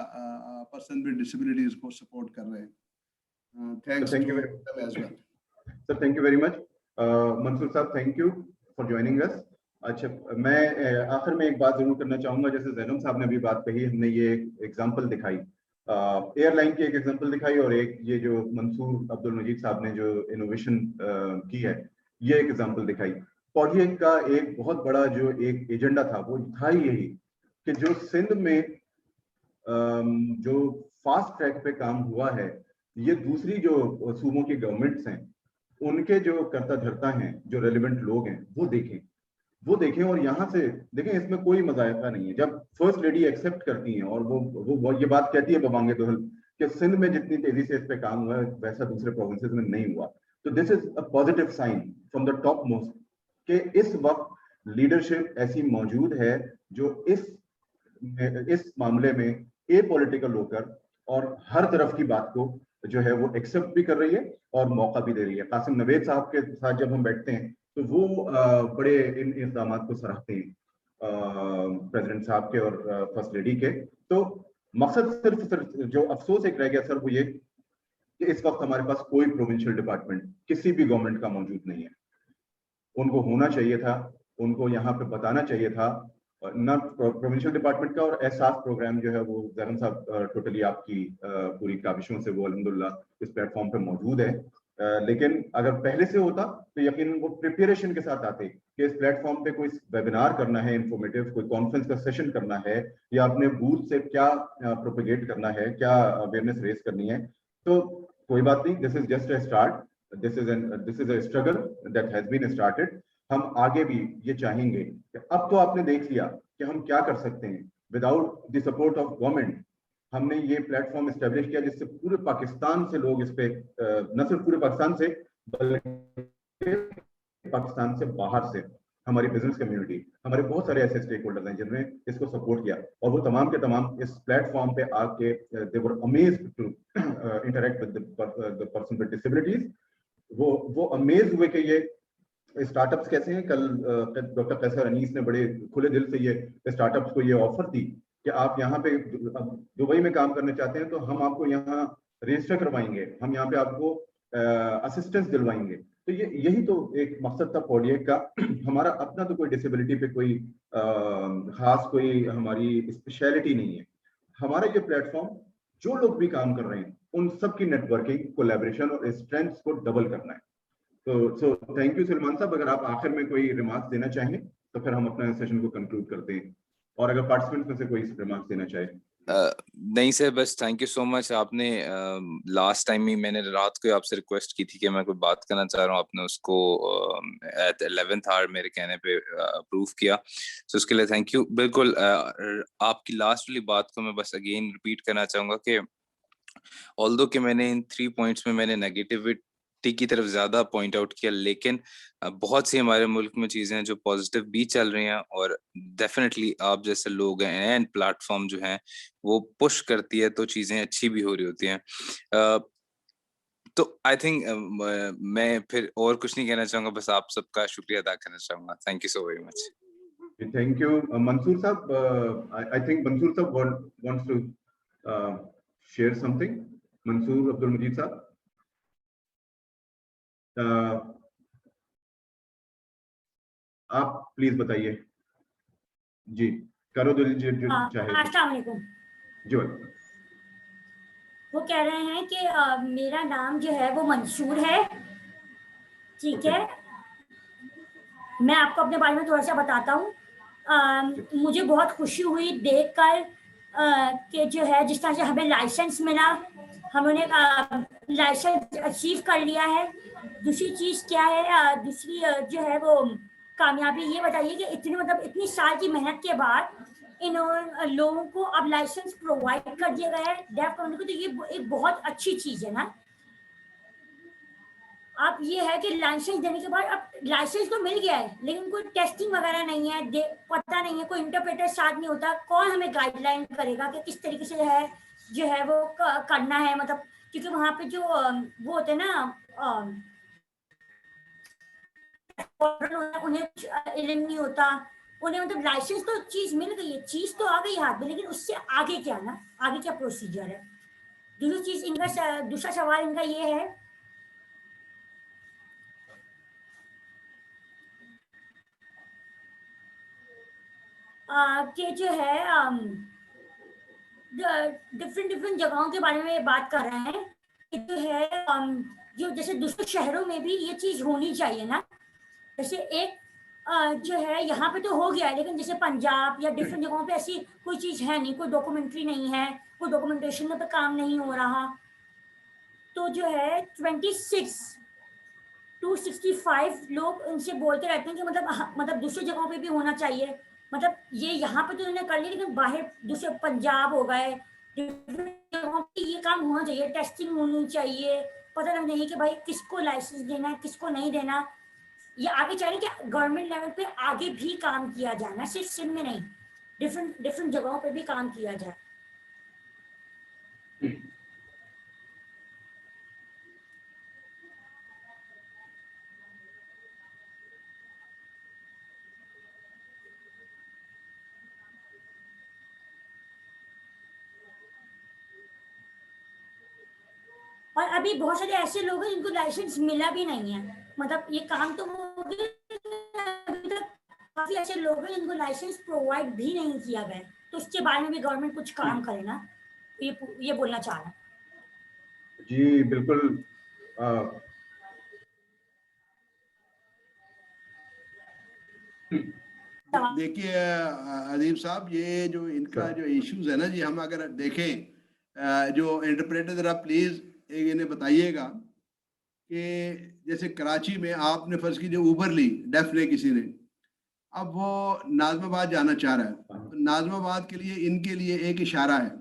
पर्सन विद डिसेबिलिटीज को सपोर्ट कर रहे हैं। Thanks thank you too very as well sir, thank you very much Mansoor साहब, thank you for joining us. अच्छा, मैं आखिर में एक बात जरूर करना चाहूंगा, जैसे जैनब साहब ने अभी बात कही, हमने ये एग्जांपल दिखाई, एयरलाइन की एक एग्जांपल दिखाई, और एक ये जो मंसूर अब्दुल मजीद साहब ने जो इनोवेशन की है, ये एक एग्जांपल दिखाई। पॉडियम का एक बहुत बड़ा जो एक एजेंडा था वो था यही कि जो सिंध में जो फास्ट ट्रैक पे काम हुआ है, ये दूसरी जो सूबों की गवर्नमेंट्स हैं उनके जो करता धरता हैं, जो रेलिवेंट लोग हैं, वो देखें और यहाँ से देखें। इसमें कोई मजायका नहीं है। जब फर्स्ट लेडी एक्सेप्ट करती हैं और वो ये बात कहती है बबांगे दोहल कि सिंध में जितनी तेजी से इस पे काम हुआ है वैसा दूसरे प्रोविंसेस में नहीं हुआ, तो this is a positive sign from the top most कि इस वक्त लीडरशिप ऐसी मौजूद है जो इस मामले में ए पॉलिटिकल होकर اور ہر طرف کی بات کو جو ہے وہ ایکسپٹ بھی کر رہی ہے اور موقع بھی دے رہی ہے. قاسم نوید صاحب کے ساتھ جب ہم بیٹھتے ہیں تو وہ بڑے ان اقدامات کو سراہتے ہیں پریزیڈنٹ صاحب کے اور فرسٹ لیڈی کے. تو مقصد صرف جو افسوس ایک رہ گیا سر وہ یہ کہ اس وقت ہمارے پاس کوئی پروونشل ڈپارٹمنٹ کسی بھی گورنمنٹ کا موجود نہیں ہے. ان کو ہونا چاہیے تھا, ان کو یہاں پہ بتانا چاہیے تھا, نہ پروونشل ڈپارٹمنٹ کا. اور احساس پروگرام جو ہے وہ زیرن صاحب ٹوٹلی آپ کی پوری کاوشوں سے وہ الحمدللہ اس پلیٹ فارم پہ موجود ہے. لیکن اگر پہلے سے ہوتا تو یقیناً وہ پریپریشن کے ساتھ آتے کہ اس پلیٹ فارم پہ کوئی ویبینار کرنا ہے انفارمیٹیو, کوئی کانفرنس کا سیشن کرنا ہے, یا اپنے بوتھ سے کیا پروپیگیٹ کرنا ہے, کیا اویئرنیس ریز کرنی ہے. تو کوئی بات نہیں, this is just a start, this is a struggle that has been started. ہم آگے بھی یہ چاہیں گے کہ اب تو آپ نے دیکھ لیا کہ ہم کیا کر سکتے ہیں without the support of government. ہم نے یہ پلیٹ فارم اسٹیبلش کیا جس سے پورے پاکستان سے لوگ اس پہ, نہ صرف پورے پاکستان سے بلکہ پاکستان سے باہر سے ہماری بزنس کمیونٹی, ہمارے بہت سارے ایسے اسٹیک ہولڈرز ہیں جنہوں نے اس کو سپورٹ کیا, اور وہ تمام کے تمام اس پلیٹ فارم پہ آ کے they were amazed to interact with the person with disabilities. وہ امیز ہوئے کہ یہ اسٹارٹ اپس کیسے ہیں. کل ڈاکٹر قیصر انیس نے بڑے کھلے دل سے یہ اسٹارٹ اپس کو یہ آفر دی کہ آپ یہاں پہ دبئی میں کام کرنا چاہتے ہیں تو ہم آپ کو یہاں رجسٹر کروائیں گے, ہم یہاں پہ آپ کو اسسٹنس دلوائیں گے. تو یہی تو ایک مقصد تھا پوڈیٹ کا. ہمارا اپنا تو کوئی ڈسیبلٹی پہ کوئی خاص کوئی ہماری اسپیشلٹی نہیں ہے. ہمارا یہ پلیٹ فارم جو لوگ بھی کام کر رہے ہیں ان سب کی نیٹ ورکنگ, کولیبریشن اور اسٹرینتھس کو ڈبل کرنا ہے. تو تھینک یو سلمان صاحب. اگر آپ آخر میں کوئی ریمارکس دینا چاہیں تو پھر ہم اپنا سیشن کو کنکلوڈ کرتے ہیں, اور اگر پارٹیسپینٹ میں سے کوئی ریمارکس دینا چاہے. نہیں سر, بس تھینک یو سو مچ. آپ نے لاسٹ ٹائم ہی میں نے رات کو آپ سے ریکویسٹ کی تھی کہ میں کوئی بات کرنا چاہ رہا ہوں, آپ نے اس کو ایٹ 11th hour میرے کہنے پہ اپروو کیا, سو اس کے لیے تھینک یو. بالکل آپ کی لاسٹ والی بات کو میں بس اگین ریپیٹ کرنا چاہوں گا کہ آلدو کہ میں نے ان 3 پوائنٹس میں نے نیگیٹیوٹی کی طرف زیادہ پوائنٹ آؤٹ کیا, لیکن بہت سی ہمارے ملک میں چیزیں ہیں جو پازیٹیو بھی چل رہی ہیں, اور ڈیفینیٹلی آپ جیسے لوگ ہیں اینڈ پلیٹ فارم جو ہیں وہ پش کرتی ہے تو چیزیں اچھی بھی ہو رہی ہوتی ہیں. تو آئی تھنک میں پھر اور کچھ نہیں کہنا چاہوں گا, بس آپ سب کا شکریہ ادا کرنا چاہوں گا. Thank you so very much. Thank you. Mansoor صاحب, آئی تھنک منصور صاحب wants to share something. Mansoor Abdul Majeed صاحب, آپ پلیز بتائیے. جی کرو جو چاہے. السلام علیکم. جو وہ کہہ رہے ہیں کہ میرا نام جو ہے وہ منصور ہے, ٹھیک ہے. میں آپ کو اپنے بارے میں تھوڑا سا بتاتا ہوں. مجھے بہت خوشی ہوئی دیکھ کر کہ جو ہے جس طرح سے ہمیں لائسنس ملا, ہم نے لائسنس اچیو کر لیا ہے. دوسری چیز کیا ہے, دوسری جو ہے وہ کامیابی یہ بتائیے کہ اتنی سال کی محنت کے بعد ان لوگوں کو اب لائسنس پرووائڈ کر دیا گیا ہے ڈیف کمیونٹی کو, تو یہ ایک بہت اچھی چیز ہے نا. اب یہ ہے کہ لائسنس دینے کے بعد اب لائسنس تو مل گیا ہے لیکن کوئی ٹیسٹنگ وغیرہ نہیں ہے, پتہ نہیں ہے, کوئی انٹرپریٹر ساتھ نہیں ہوتا. کون ہمیں گائیڈ لائن کرے گا کہ کس طریقے سے جو ہے وہ کرنا ہے, مطلب کیونکہ وہاں پہ جو وہ ہوتے ہیں نا انہیں علم نہیں ہوتا, انہیں مطلب لائسنس تو چیز مل گئی ہے, چیز تو آ گئی ہاتھ میں, لیکن اس سے آگے کیا نا, آگے کیا پروسیجر ہے. دوسری چیز ان کا دوسرا سوال ان کا یہ ہے کہ جو ہے ڈفرینٹ جگہوں کے بارے میں بات کر رہے ہیں کہ جو ہے جو جیسے دوسرے شہروں میں بھی یہ چیز ہونی چاہیے نا. جیسے ایک جو ہے یہاں پہ تو ہو گیا ہے, لیکن جیسے پنجاب یا ڈفرینٹ جگہوں پہ ایسی کوئی چیز ہے نہیں, کوئی ڈاکومنٹری نہیں ہے, کوئی ڈاکومنٹیشن پہ کام نہیں ہو رہا. تو جو ہے 265 لوگ ان سے بولتے رہتے ہیں کہ مطلب دوسری جگہوں پہ بھی ہونا چاہیے. مطلب یہ یہاں پہ تو انہوں نے کر لی, لیکن باہر دوسرے پنجاب ہو گئے جگہوں پہ یہ کام ہونا چاہیے, ٹیسٹنگ ہونی چاہیے. پتہ نہیں کہ بھائی کس کو لائسنس دینا ہے, کس کو نہیں دینا. یہ آگے چاہیے کہ گورنمنٹ لیول پہ آگے بھی کام کیا جائے نا, صرف سندھ میں نہیں, ڈفرینٹ جگہوں پہ بھی کام کیا جائے. और अभी बहुत सारे ऐसे लोग हैं जिनको लाइसेंस मिला भी नहीं है, मतलब ये काम तो हो गया, अभी तक काफी ऐसे लोग हैं जिनको लाइसेंस प्रोवाइड भी नहीं किया गया, तो उसके बारे में भी गवर्नमेंट कुछ काम करे ना, ये बोलना चाह रहा हूँ। जी बिल्कुल। देखिए अदीब साहब, ये जो इनका जो इश्यूज है ना जी, हम अगर देखें जो इंटरप्रेटर जरा प्लीज एक इन्हें बताइएगा कि जैसे कराची में आपने फर्ज कीजिए ऊबर ली डेफ ने किसी ने, अब वो नाजमाबाद जाना चाह रहा है, तो नाजमाबाद के लिए इनके लिए एक इशारा है,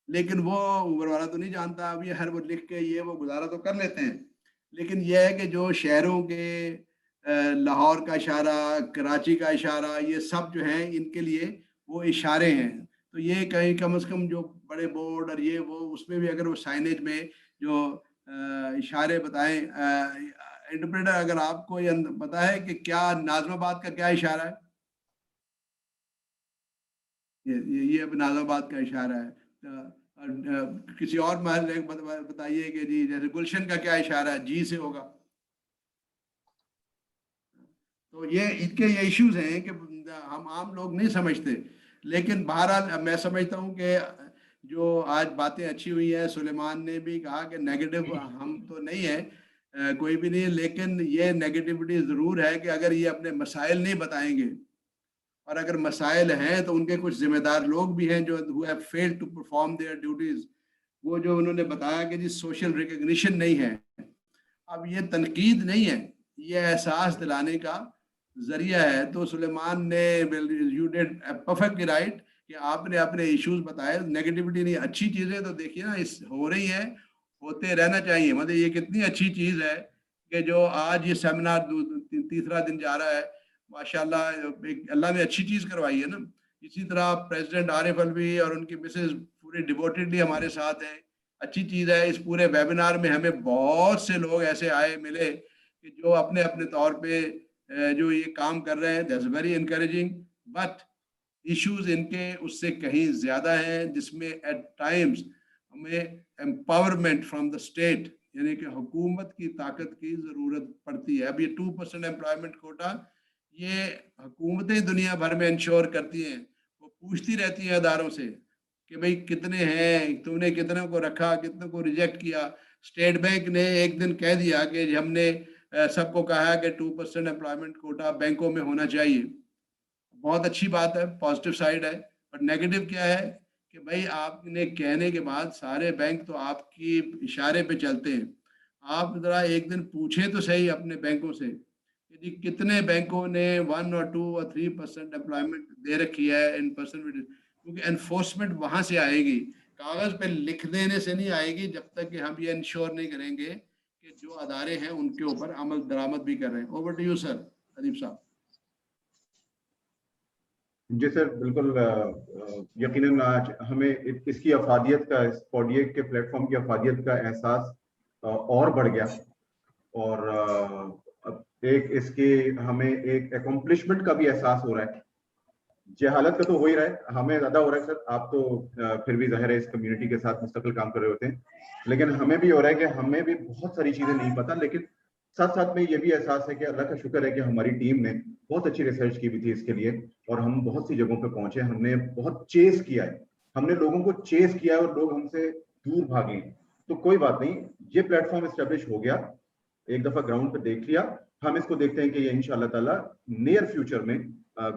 लेकिन वो ऊबर वाला तो नहीं जानता। अब ये हर वो लिख के ये वो गुजारा तो कर लेते हैं, लेकिन ये है कि जो शहरों के लाहौर का इशारा, कराची का इशारा, ये सब जो है इनके लिए वो इशारे हैं। तो ये कहीं कम से कम जो बड़े बोर्ड और ये वो, उसमें भी अगर वो साइनेज में जो इशारे बताएं, इंटरप्रेटर अगर आपको ये पता है कि क्या नाजमाबाद का क्या इशारा है, ये अब नाजमाबाद का इशारा है। किसी और महल बताइए कि जी जैसे गुलशन का क्या इशारा है, जी से होगा। तो ये इनके ये इश्यूज हैं कि हम आम लोग नहीं समझते, लेकिन बहरहाल मैं समझता हूँ कि जो आज बातें अच्छी हुई हैं, सुलेमान ने भी कहा कि नेगेटिव हम तो नहीं है, कोई भी नहीं, लेकिन ये नेगेटिविटी ज़रूर है कि अगर ये अपने मसाइल नहीं बताएंगे, और अगर मसाइल हैं तो उनके कुछ जिम्मेदार लोग भी हैं जो who have failed to perform their duties. वो जो उन्होंने बताया कि जी सोशल रिकग्निशन नहीं है, अब ये तनकीद नहीं है, ये एहसास दिलाने का जरिया है। तो सुलेमान ने यू डिड परफेक्टली राइट कि आपने अपने इश्यूज बताए, नेगेटिविटी नहीं, अच्छी चीजें तो देखिए ना इस हो रही है, होते रहना चाहिए। मतलब ये कितनी अच्छी चीज है कि जो आज ये सेमिनार तीसरा दिन जा रहा है, माशाल्लाह अल्लाह ने अच्छी चीज करवाई है ना। इसी तरह प्रेसिडेंट आरिफ अलवी और उनकी मिसेज पूरे डिवोटेडली हमारे साथ हैं, अच्छी चीज है। इस पूरे वेबिनार में हमें बहुत से लोग ऐसे आए मिले कि जो अपने अपने तौर पे जो ये काम कर रहे हैं, that's very encouraging. But issues इनके उससे कहीं ज्यादा हैं, जिसमें एट टाइम्स हमें एम्पावरमेंट फ्रॉम द स्टेट, यानी कि हुकूमत की ताकत की जरूरत पड़ती है। अब ये 2% एम्प्लॉयमेंट कोटा ये हुकूमतें दुनिया भर में इंश्योर करती हैं, वो पूछती रहती हैं अदारों से कि भाई कितने हैं, तुमने कितने को रखा, कितने को रिजेक्ट किया। स्टेट बैंक ने एक दिन कह दिया कि हमने सबको कहा कि 2% एम्प्लॉयमेंट कोटा बैंकों में होना चाहिए। बहुत अच्छी बात है, पॉजिटिव साइड है। पर नेगेटिव क्या है कि भाई आपने कहने के बाद सारे बैंक तो आपकी इशारे पे चलते हैं। आप जरा एक दिन पूछें तो सही अपने बैंकों से कि जी कितने बैंकों ने 1 और 2 और 3% एम्प्लॉयमेंट दे रखी है इन पर्सन, क्योंकि एनफोर्समेंट वहां से आएगी, कागज पे लिख देने से नहीं आएगी, जब तक कि हम ये इंश्योर नहीं करेंगे कि जो अदारे हैं उनके ऊपर अमल दरामद भी कर रहे हैं। ओवर टू यू सर, अदीब साहब। जी सर, बिल्कुल। यकीनन आज हमें इसकी अफादियत का, इस पॉडिएट के प्लेटफॉर्म की अफादियत का एहसास और बढ़ गया, और एक इसके हमें एक अकम्पलिशमेंट का भी एहसास हो रहा है। जहालत का तो हो ही रहा है, हमें ज्यादा हो रहा है सर। आप तो फिर भी जाहिर है इस कम्युनिटी के साथ मुस्तकिल काम कर रहे होते हैं, लेकिन हमें भी हो रहा है कि हमें भी बहुत सारी चीजें नहीं पता। लेकिन साथ साथ में ये भी एहसास है कि अल्लाह का शुक्र है कि हमारी टीम ने बहुत अच्छी रिसर्च की हुई थी इसके लिए, और हम बहुत सी जगहों पे पहुंचे। हमने बहुत चेस किया है, हमने लोगों को चेस किया और लोग हमसे दूर भागे। तो कोई बात नहीं, ये प्लेटफॉर्म एस्टेब्लिश हो गया, एक दफा ग्राउंड पे देख लिया। हम इसको देखते हैं कि ये इंशाल्लाह ताला नियर फ्यूचर में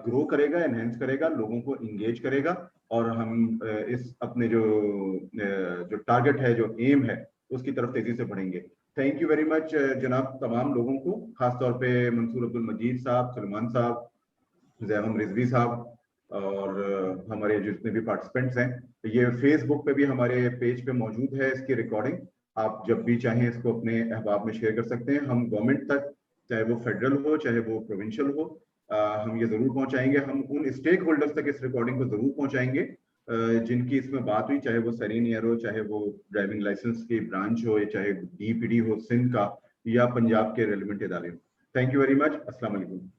ग्रो करेगा, एनहेंस करेगा, लोगों को इंगेज करेगा, और हम इस अपने जो टारगेट है, जो एम है, उसकी तरफ तेजी से बढ़ेंगे। थैंक यू वेरी मच जनाब तमाम लोगों को, खासतौर पे मंसूर अब्दुल मजीद साहब, सुलेमान साहब, जैहम रिजवी साहब, और हमारे जितने भी पार्टिसिपेंट्स हैं। ये फेसबुक पे भी हमारे पेज पे मौजूद है इसकी रिकॉर्डिंग, आप जब भी चाहें इसको अपने अहबाब में शेयर कर सकते हैं। हम गवर्नमेंट तक, चाहे वो फेडरल हो चाहे वो प्रोविंशियल हो, हम ये जरूर पहुंचाएंगे। हम उन स्टेक होल्डर्स तक इस रिकॉर्डिंग को जरूर पहुंचाएंगे जिनकी इसमें बात हुई, चाहे वो सरीन एयर हो, चाहे वो ड्राइविंग लाइसेंस की ब्रांच हो, या चाहे DPD हो सिंध का, या पंजाब के रेलिवेंट इदारे हो। Thank you very much. अस्सलाम वालेकुम।